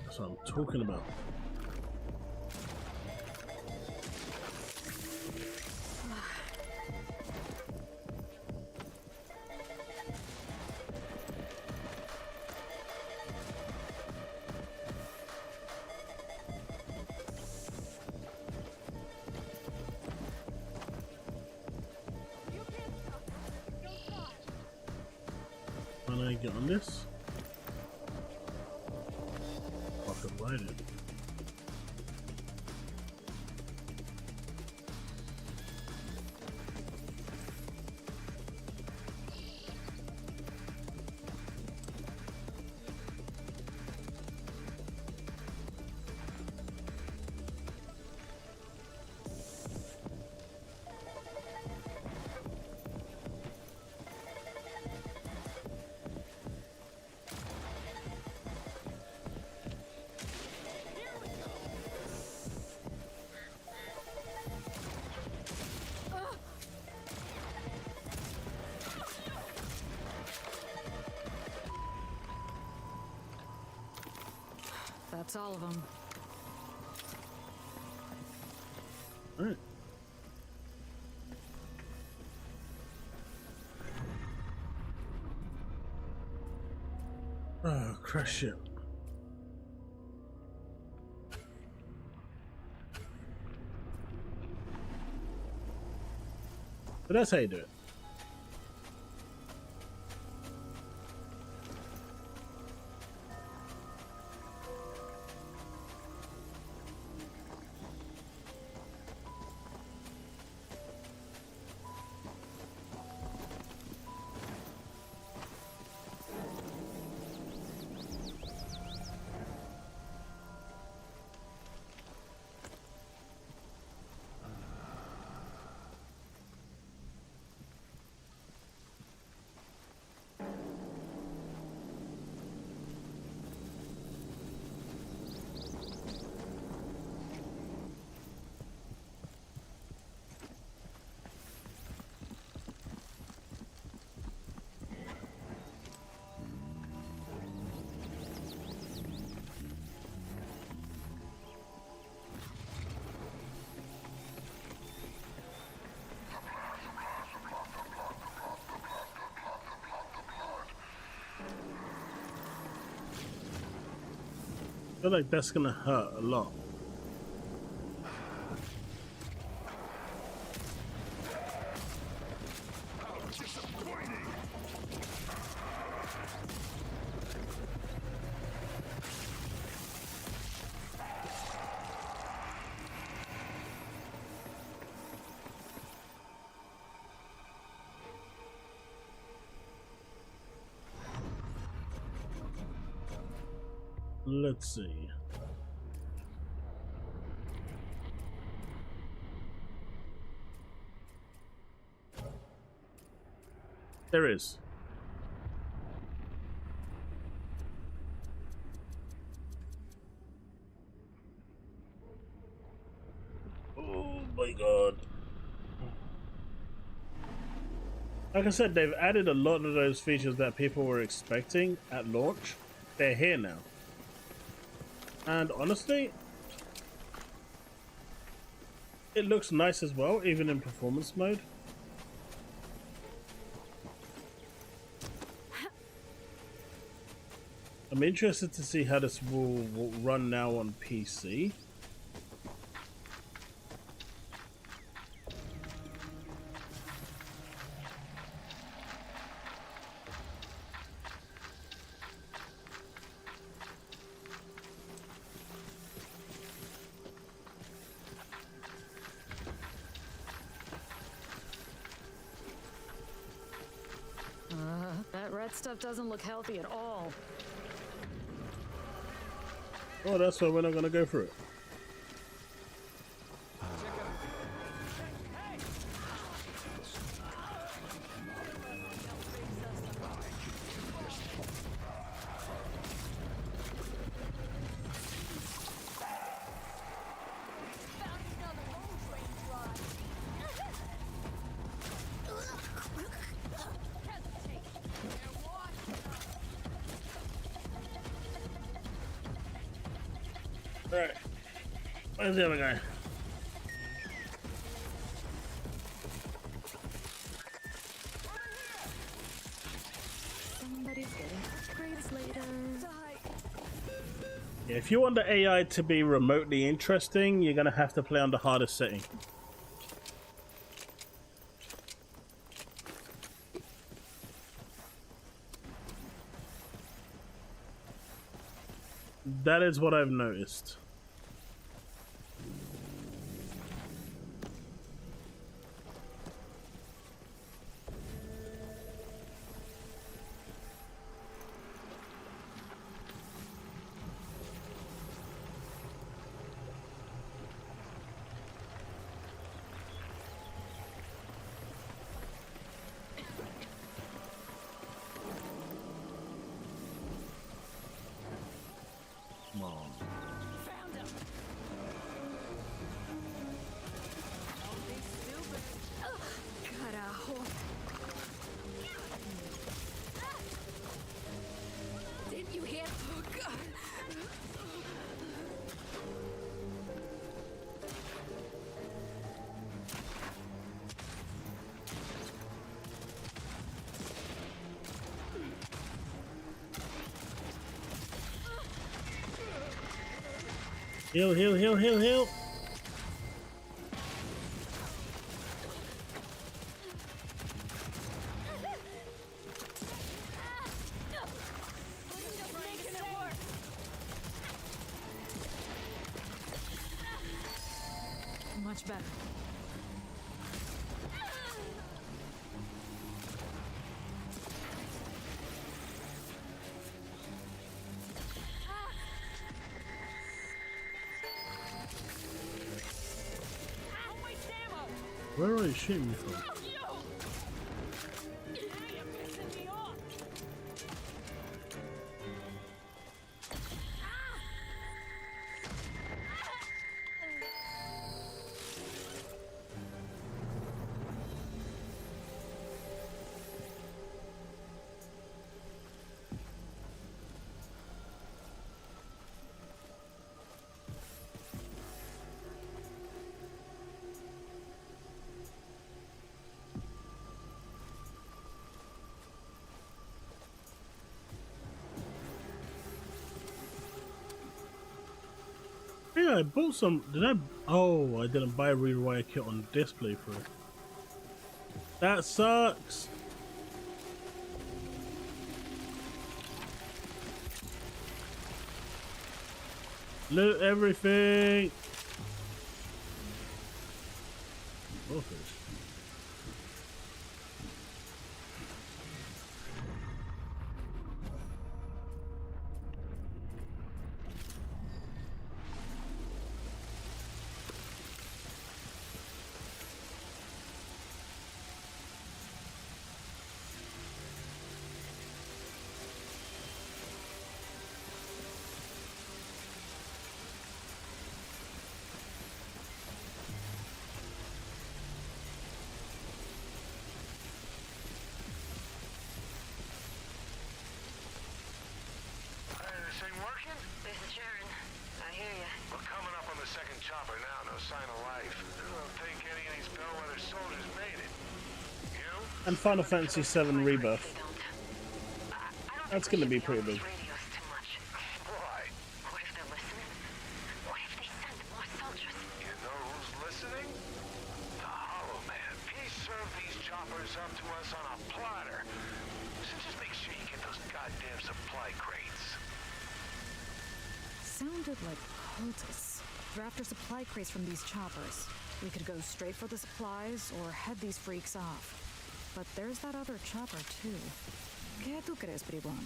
That's what I'm talking about. When I get on this, I can ride it. That's all of them. All right. Oh, crash ship. But that's how you do it. I feel like that's gonna hurt a lot. Let's see. There is. Oh my god. Like I said, they've added a lot of those features that people were expecting at launch. They're here now. And honestly, it looks nice as well, even in performance mode. I'm interested to see how this will run now on PC. stuff doesn't look healthy at all. Oh, that's why we're not gonna go through it. Alright. Where's the other guy? Somebody's getting upgrades later. Yeah, if you want the AI to be remotely interesting, you're gonna have to play on the hardest setting. That is what I've noticed. Didn't you hear? Oh, God. Heal, heal, heal, heal, heal. Much better. Where are you shooting me from? Yeah, I bought some. Did I? Oh, I didn't buy a rewire kit on this playthrough. That sucks. Loot everything. Goldfish. second chopper now, no sign of life. I don't think any of these bellwether soldiers made it. You? And Final Fantasy VII Rebirth. That's gonna be pretty big. Why? What if they're listening? What if they sent more soldiers? You know who's listening? The Hollow Man. He served these choppers up to us on a platter. So just make sure you get those goddamn supply crates. Sounded like cultists. They're after supply crates from these choppers. We could go straight for the supplies or head these freaks off. But there's that other chopper too. ¿Qué tú crees, bribón?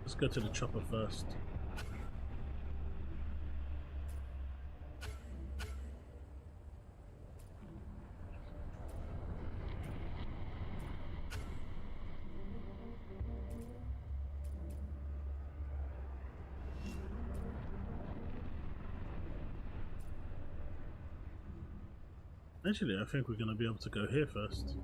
Let's go to the chopper first. Actually, I think we're going to be able to go here first.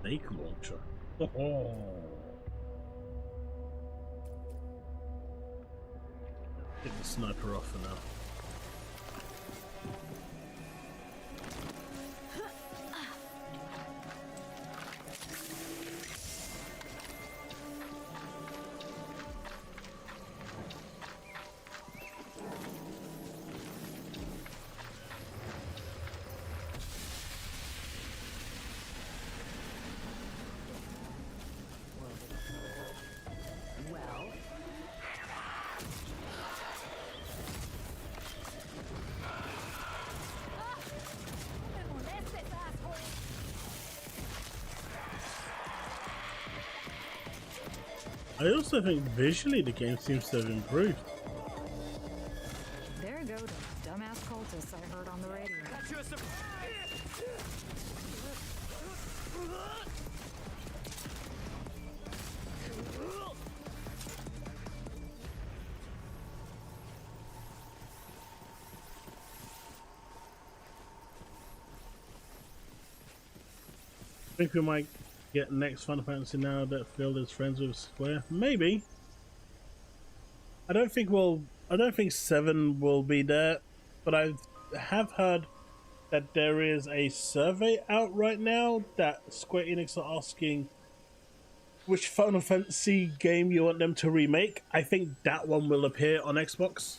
Snake launcher. Oh. Get the sniper off for now. I also think visually the game seems to have improved. There go the dumbass cultists I heard on the radio. Got you a surprise! I think we might get next Final Fantasy now that Phil is friends with Square. Maybe. I don't think 7 will be there, but I have heard that there is a survey out right now that Square Enix are asking which Final Fantasy game you want them to remake. I think that one will appear on Xbox.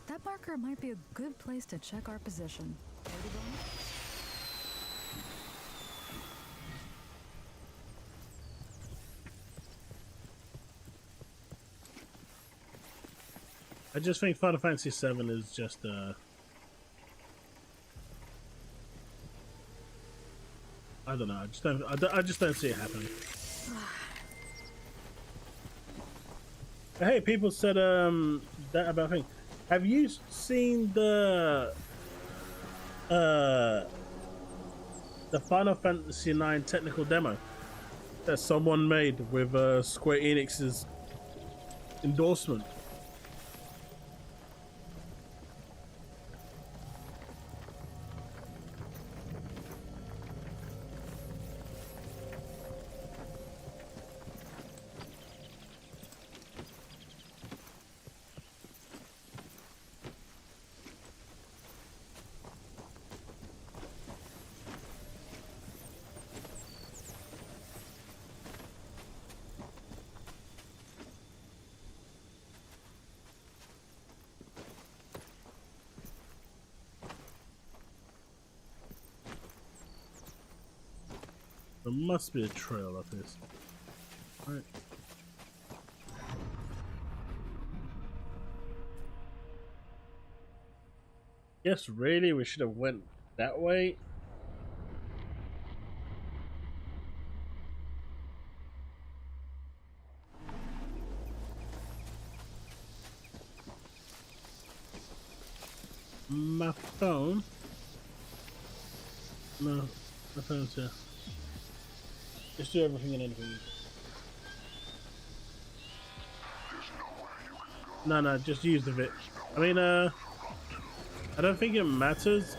That marker might be a good place to check our position. I just think Final Fantasy 7 is just I don't know. I just don't see it happening. Hey, people said that about thing. Have you seen the Final Fantasy 9 technical demo that someone made with Square Enix's endorsement? There must be a trail up this. Right. Yes, really? We should have went that way? My phone? No, my phone's here. Just do everything and anything. No, just use the bit. I mean, I don't think it matters.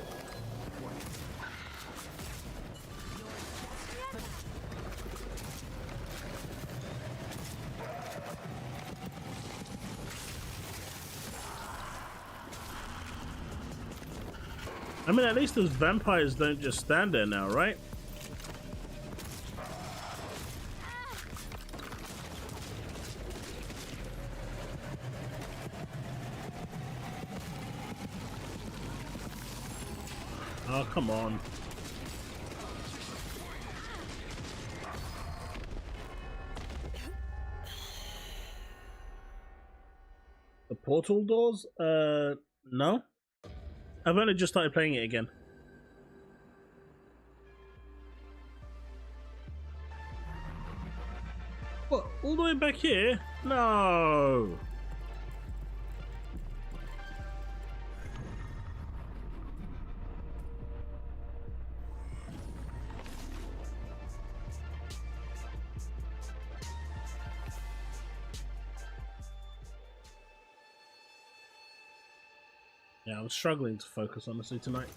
I mean, at least those vampires don't just stand there now, right? Oh, come on. The portal doors? No. I've only just started playing it again. What? All the way back here? No. Yeah, I was struggling to focus honestly tonight.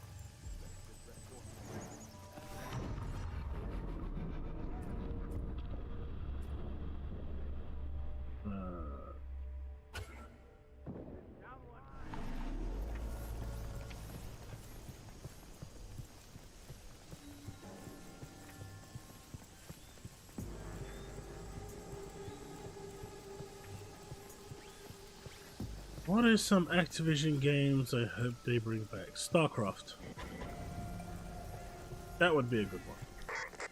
What are some Activision games I hope they bring back? StarCraft. That would be a good one.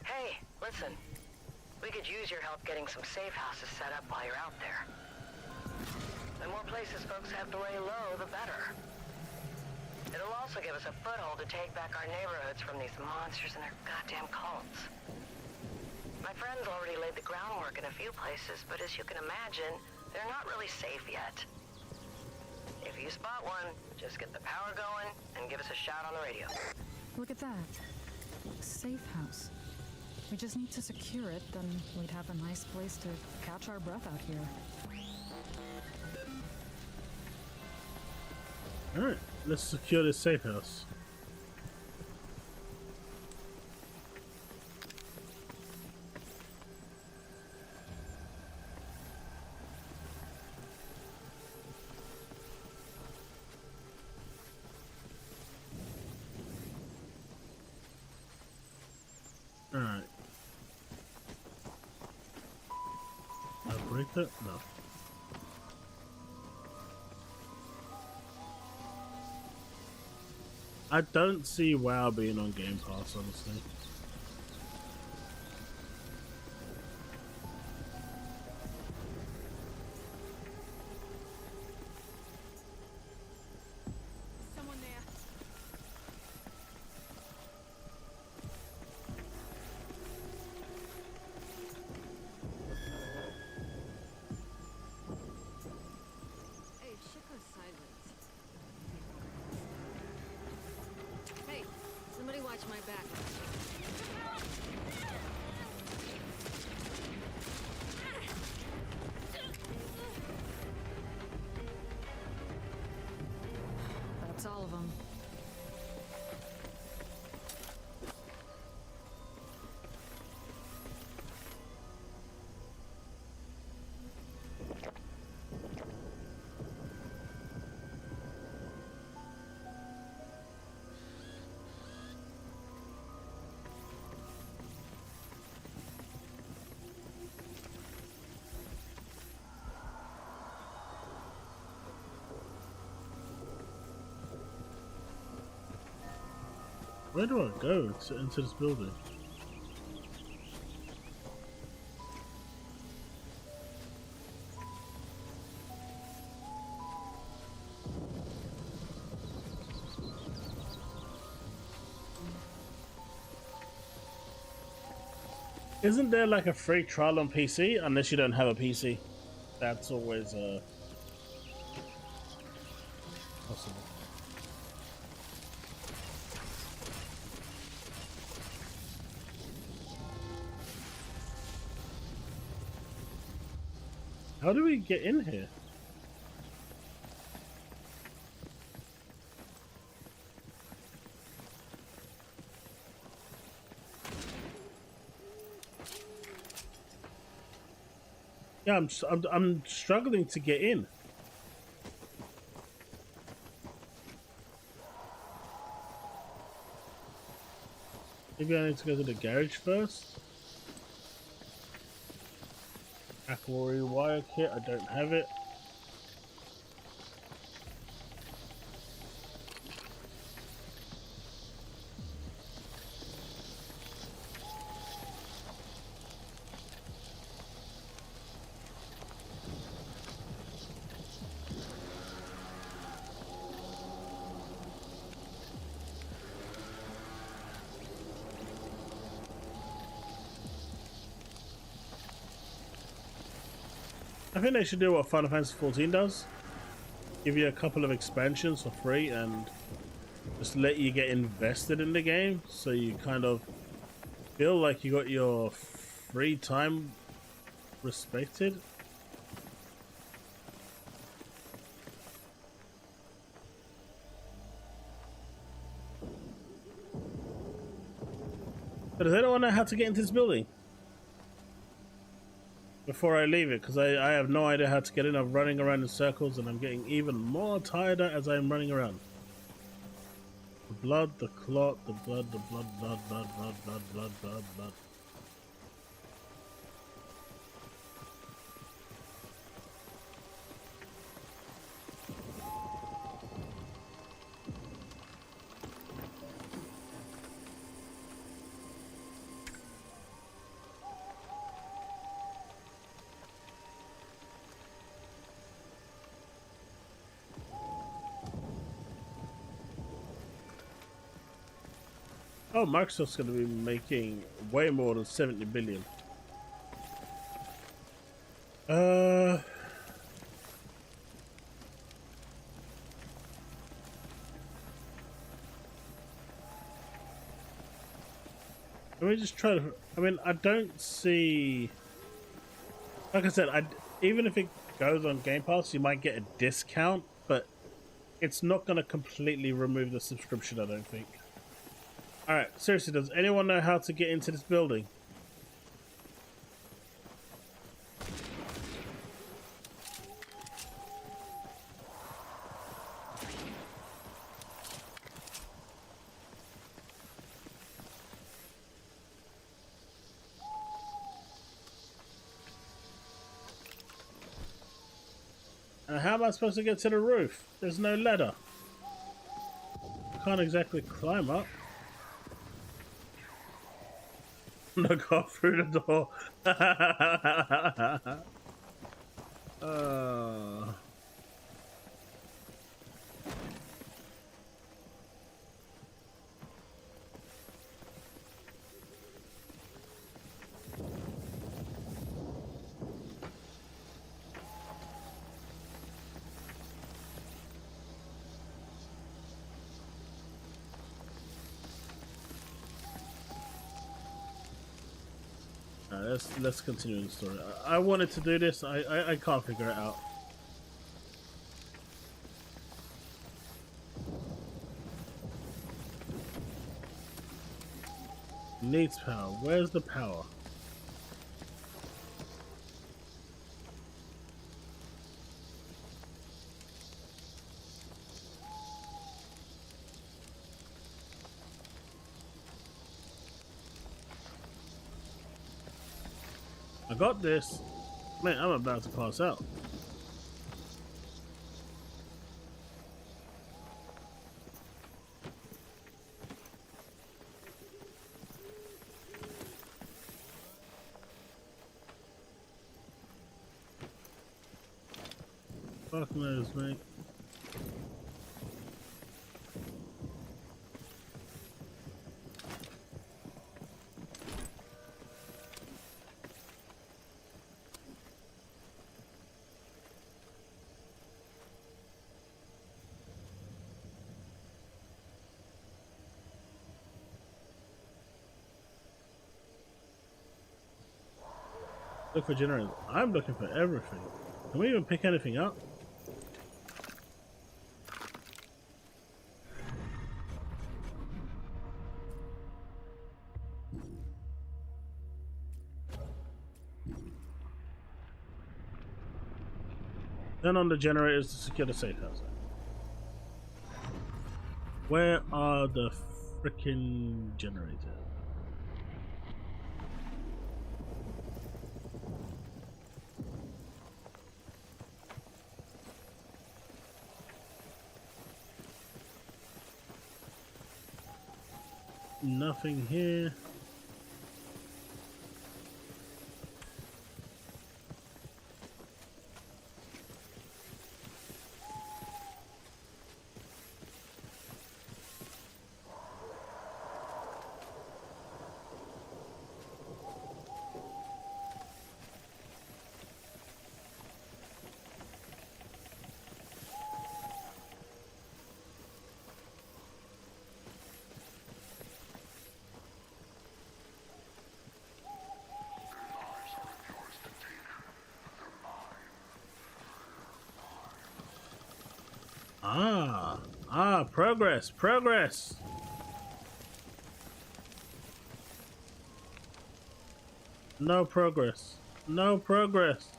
Hey, listen. We could use your help getting some safe houses set up while you're out there. The more places folks have to lay low, the better. It'll also give us a foothold to take back our neighborhoods from these monsters and their goddamn cults. My friends already laid the groundwork in a few places, but as you can imagine, they're not really safe yet. If you spot one, just get the power going and give us a shout on the radio. Look at that. Safe house. We just need to secure it, then we'd have a nice place to catch our breath out here. Alright, let's secure this safe house. Alright. I'll break that? No. I don't see WoW being on Game Pass, honestly. Someone there. Hey, shit goes sideways. Hey, somebody watch my back. That's all of them. Where do I go to enter this building? Isn't there like a free trial on PC? Unless you don't have a PC. That's always possible. How do we get in here? Yeah, I'm struggling to get in. Maybe I need to go to the garage first. Aquary wire kit, I don't have it. I think they should do what Final Fantasy XIV does. Give you a couple of expansions for free and just let you get invested in the game, so you kind of feel like you got your free time respected. But does anyone know how to get into this building before I leave it? Because I have no idea how to get in. I'm running around in circles and I'm getting even more tired as I'm running around. The blood, the clot, the blood, blood, blood, blood, blood, blood. Oh, Microsoft's going to be making way more than 70 billion. Let me just try to... I mean, I don't see... Like I said, even if it goes on Game Pass, you might get a discount, but it's not going to completely remove the subscription, I don't think. Alright, seriously, does anyone know how to get into this building? And how am I supposed to get to the roof? There's no ladder. Can't exactly climb up. No, go through the door. Let's continue the story. I wanted to do this. I can't figure it out. Needs power. Where's the power? I got this. Man, I'm about to pass out. Fuck knows, mate. Look for generators. I'm looking for everything. Can we even pick anything up? Turn on the generators to secure the safe house. Where are the freaking generators? Nothing here. Progress, progress. No progress. No progress.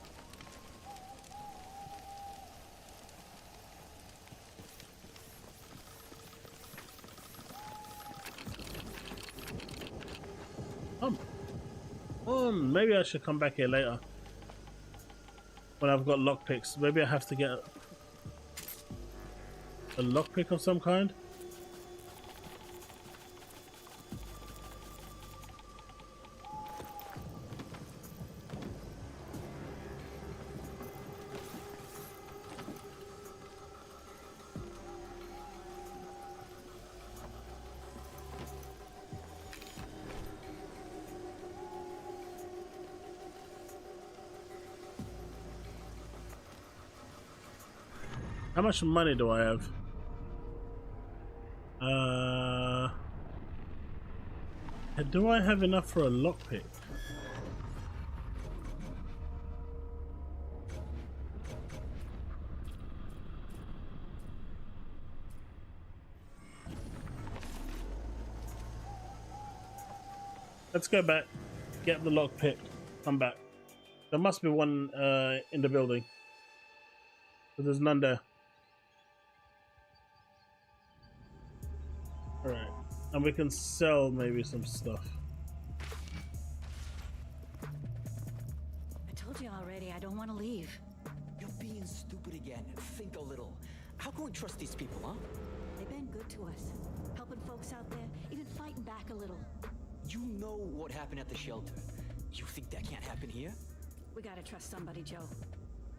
Maybe I should come back here later when I've got lockpicks. Maybe I have to get a lockpick of some kind. How much money do I have? Do I have enough for a lockpick? Let's go back, get the lockpick, come back. There must be one in the building, but there's none there. Alright, and we can sell maybe some stuff. I told you already, I don't want to leave. You're being stupid again. Think a little. How can we trust these people, huh? They've been good to us, helping folks out there, even fighting back a little. You know what happened at the shelter. You think that can't happen here? We gotta trust somebody, Joe.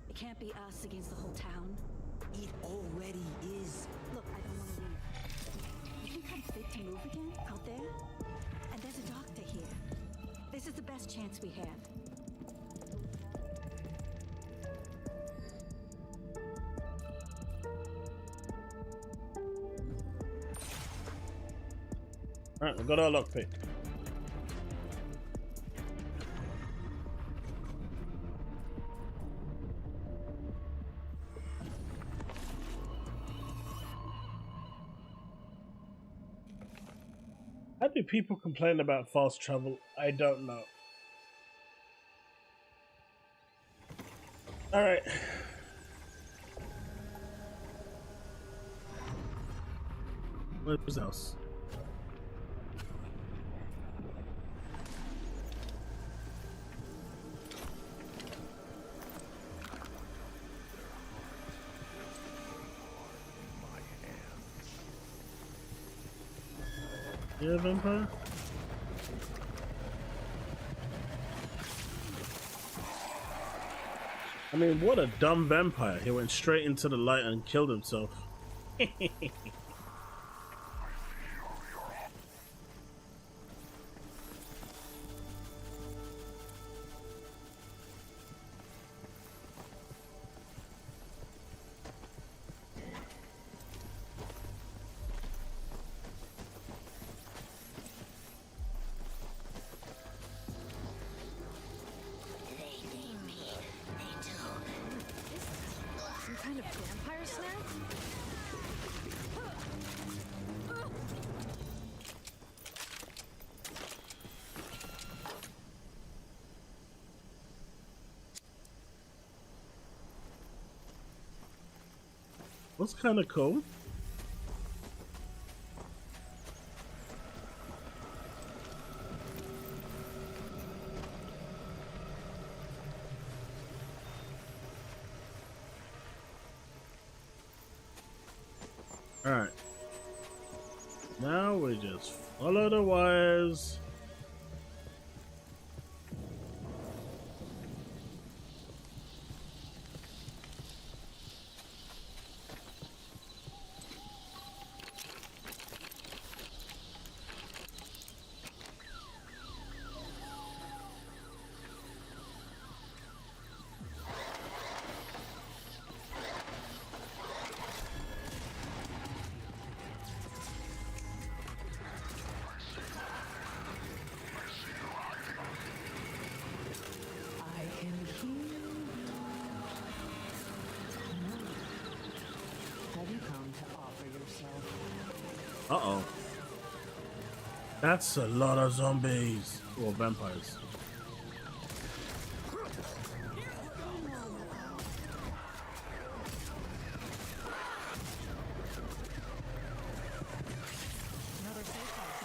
It can't be us against the whole town. It already is. Look, I don't want to leave. You think I'm fit to move again out there? And there's a doctor here. This is the best chance we have. Alright, we've got our lockpick. How do people complain about fast travel? I don't know. Alright. Where's the house? Yeah, vampire? I mean, what a dumb vampire. He went straight into the light and killed himself. Some kind of vampire snack? What's kind of cool? Alright. Now we just Follow the wires. I can hear. Have you come to offer yourself? Uh-oh. That's a lot of zombies. Or vampires. Another safe house.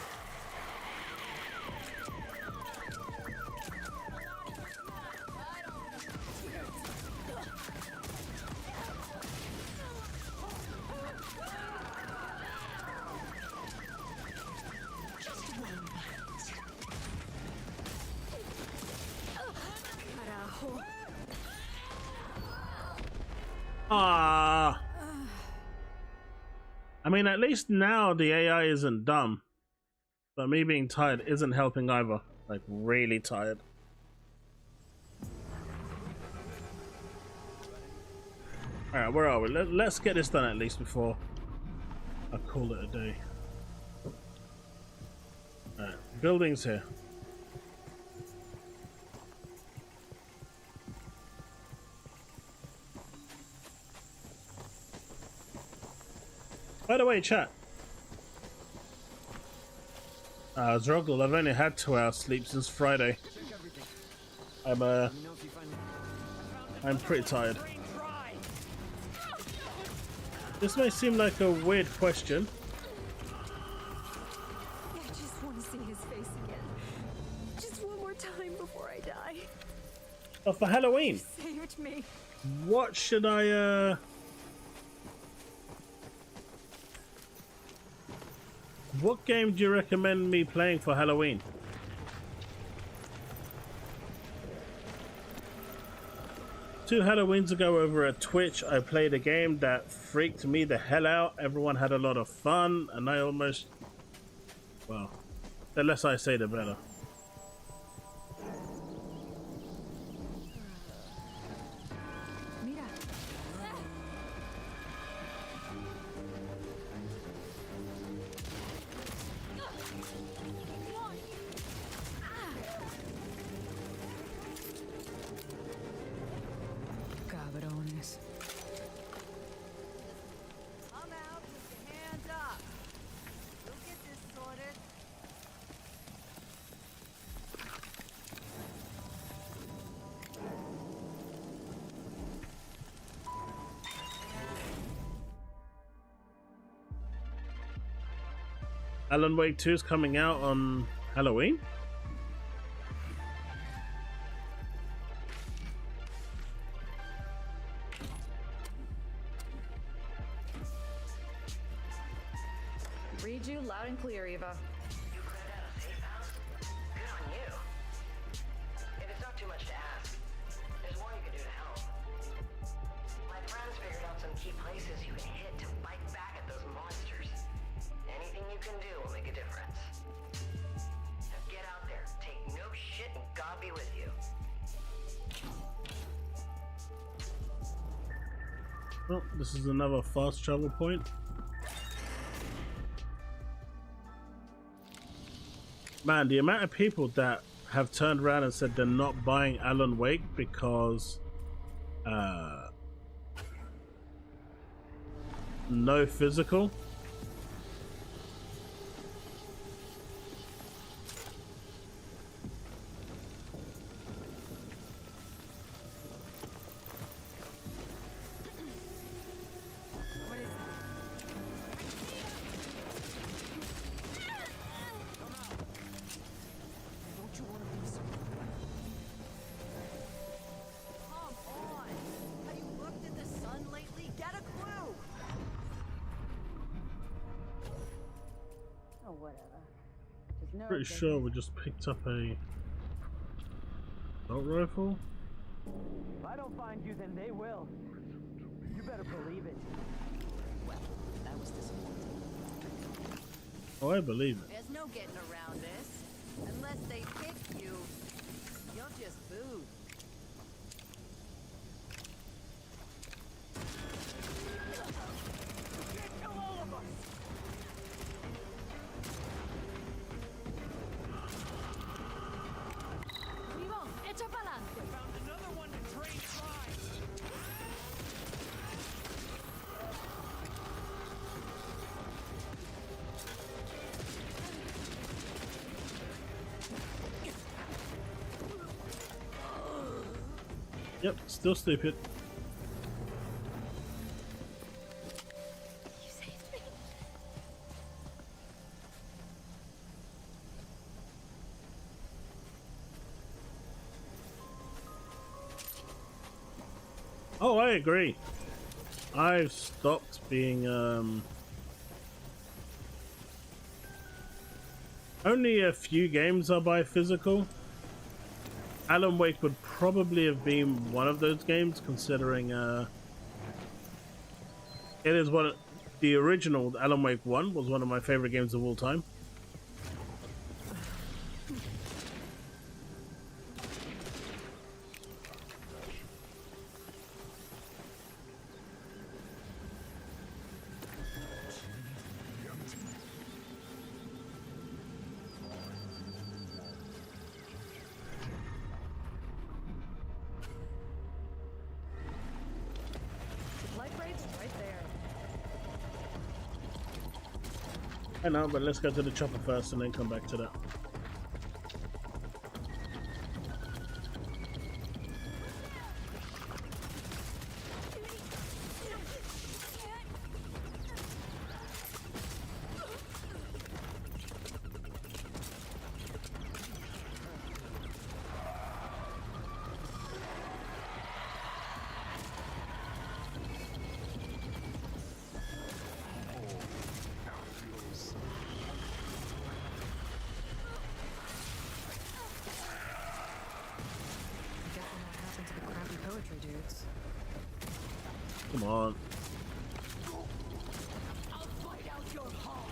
Carajo. Ah. I mean, at least now the AI isn't dumb. But me being tired isn't helping either. Like, really tired. Alright, where are we? Let's get this done at least before I call it a day. Alright, buildings here. By the way, chat. Zroggle, I've only had 2 hours sleep since Friday. I'm pretty tired. This may seem like a weird question. I just want to see his face again. Just one more time before I die. But for Halloween, Saved me. what should I, what game do you recommend me playing for Halloween? Two Halloweens ago over at Twitch, I played a game that freaked me the hell out. Everyone had a lot of fun, and I almost... Well, the less I say, the better. Mira. Cabrones. I'm out. Put your hands up. We'll get this sorted. Alan Wake 2 is coming out on Halloween? Read you loud and clear, Eva. You cleared out a safe house? Good on you. If it's not too much to ask, there's more you can do to help. My friends figured out some key places you can hit to bite back at those monsters. Anything you can do will make a difference. Now get out there, take no shit, and God be with you. Oh, this is another fast travel point. Man, the amount of people that have turned around and said they're not buying Alan Wake because no physical. Don't you want to be so... Come on. Have you looked at the sun lately? Get a clue. Pretty sure we just picked up a assault rifle. If I don't find you, then they will. You better believe it. Well, that was disappointing. Oh, I believe it. There's no getting around this. Unless they pick you, you're just food. Kill all of us! Vivon, echa pa'lante. Found another one to drain lives. Yep, still stupid. You saved me. Oh, I agree. I've stopped being only a few games I buy physical. Alan Wake would probably have been one of those games, considering it is one of the original Alan Wake 1 was one of my favorite games of all time. Light rates right there. I know, but let's go to the chopper first and then come back to that. Guessing what happened to the crappy poetry dudes. Come on. I'll fight out your heart.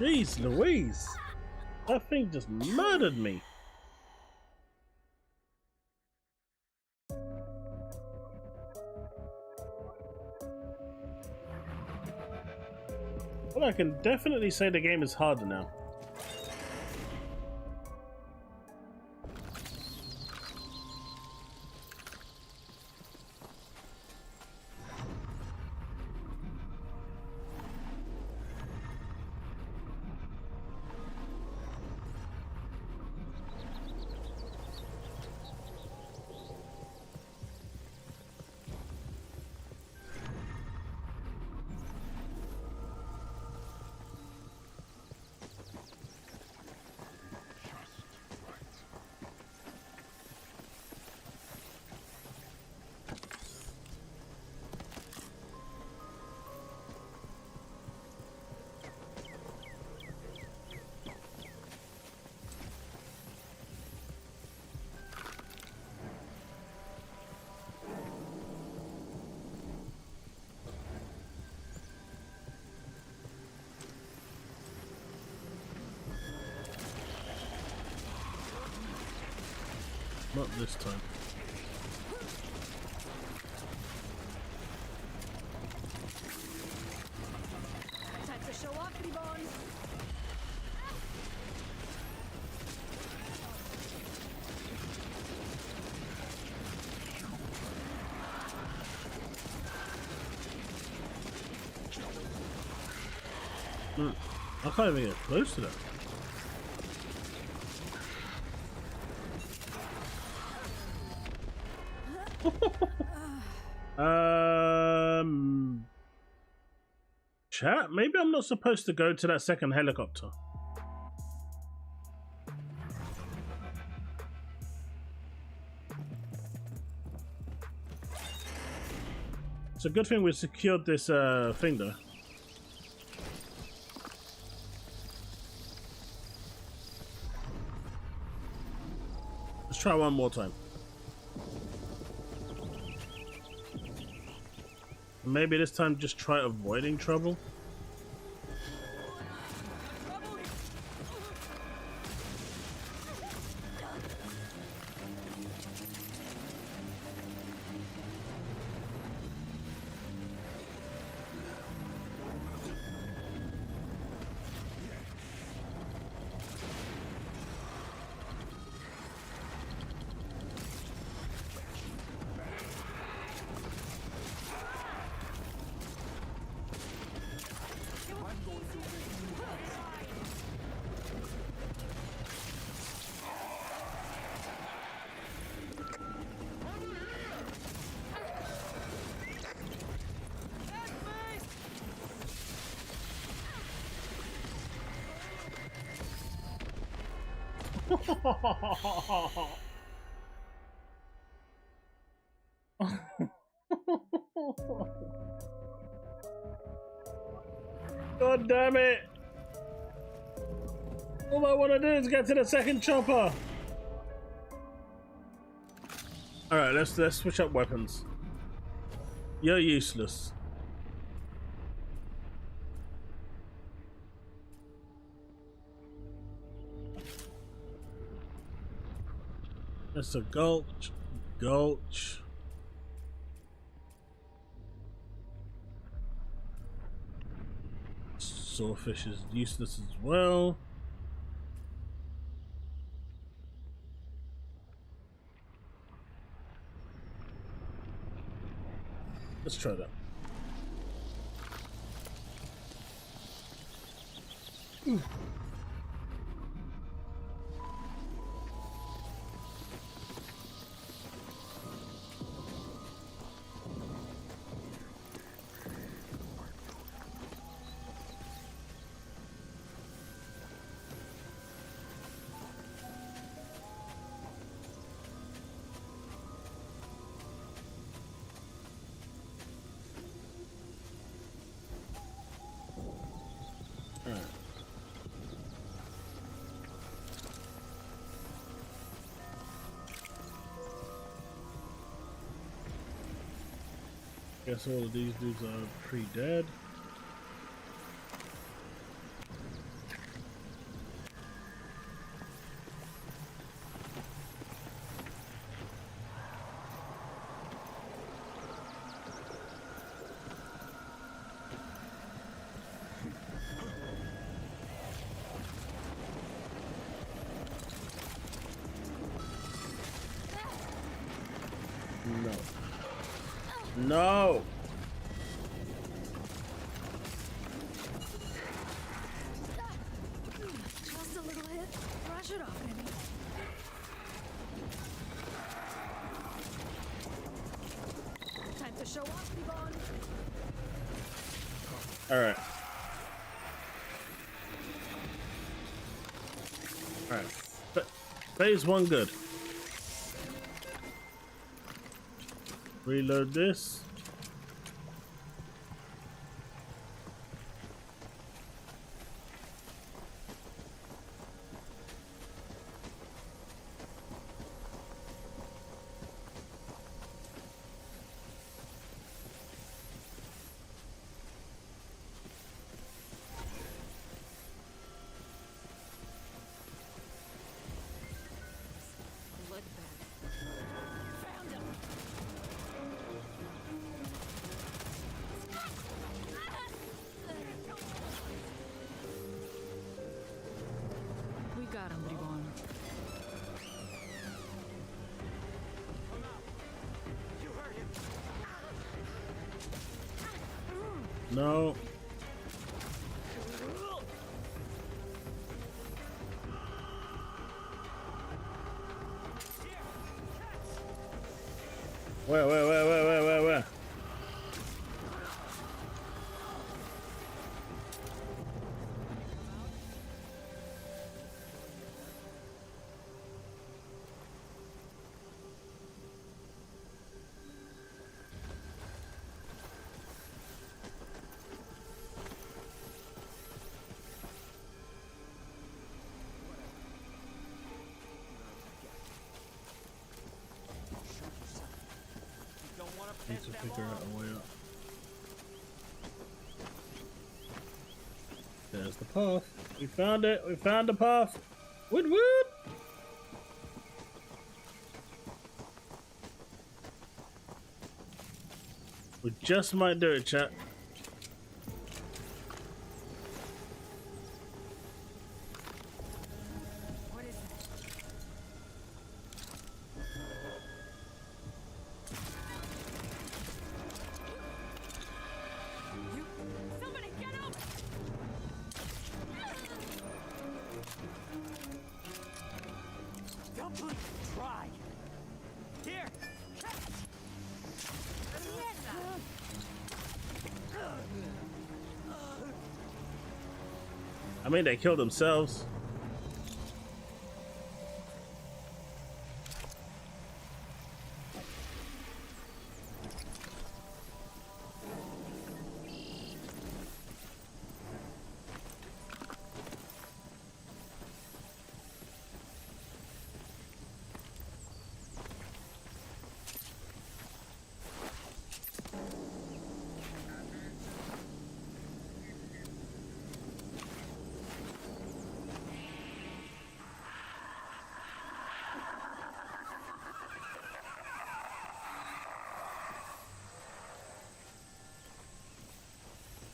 Jeez Louise! That thing just murdered me! Well, I can definitely say the game is harder now. Not this time. Time to show off, Vivon. I can't even get close to that. Chat, maybe I'm not supposed to go to that second helicopter. It's a good thing we secured this thing though. Let's try one more time. Maybe this time just try avoiding trouble. God damn it! All I want to do is get to the second chopper. All right, let's switch up weapons. You're useless. That's a gulch. Gulch. Sawfish is useless as well. Let's try that. Ooh. Guess all of these dudes are pre-dead. No. No! Just a little hit. Brush it off, baby. Time to show off, Yvonne. Alright. Alright. Phase 1 good. Reload this. We got him, Bribon. No. Where? Need to figure out a way up. There's the path. We found it. We found the path. Woot woot! We just might do it, chat. What is that? You... Somebody get up! Don't try. Here. I mean, they killed themselves.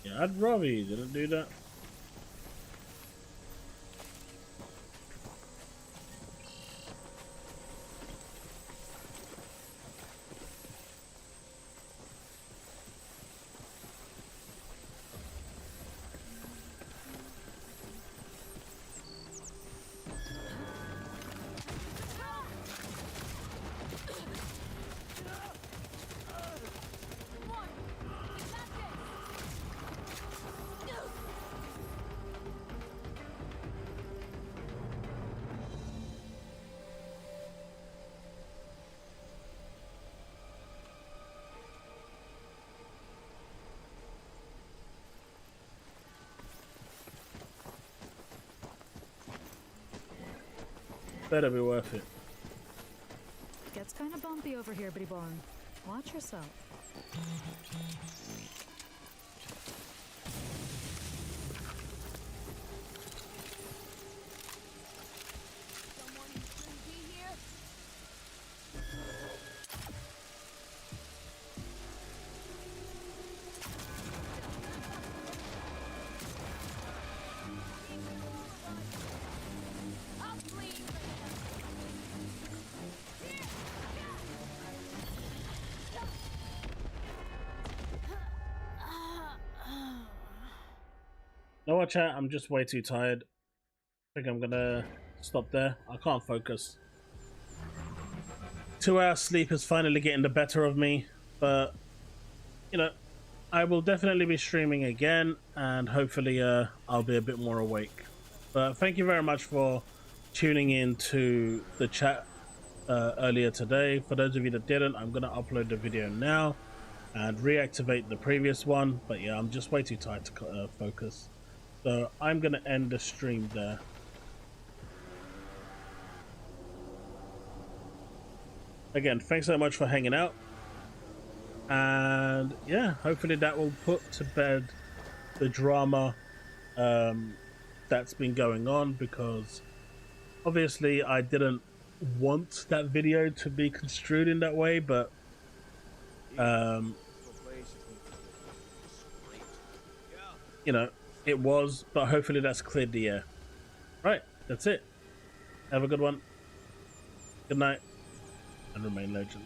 Yeah, I'd rather you didn't do that. Better be worth it. Gets kind of bumpy over here, Bitty Boy. Watch yourself. Someone who shouldn't be here? I'll bleed for You know what, chat? I'm just way too tired. I think I'm gonna stop there. I can't focus. 2 hours sleep is finally getting the better of me, but you know, I will definitely be streaming again, and hopefully I'll be a bit more awake. But thank you very much for tuning in to the chat earlier today. For those of you that didn't, I'm gonna upload the video now and reactivate the previous one, but yeah, I'm just way too tired to focus. So I'm going to end the stream there. Again, thanks so much for hanging out. And yeah, hopefully that will put to bed the drama that's been going on, because obviously I didn't want that video to be construed in that way, but you know, it was, but hopefully that's cleared the air. Right, that's it. Have a good one. Good night, and remain legend.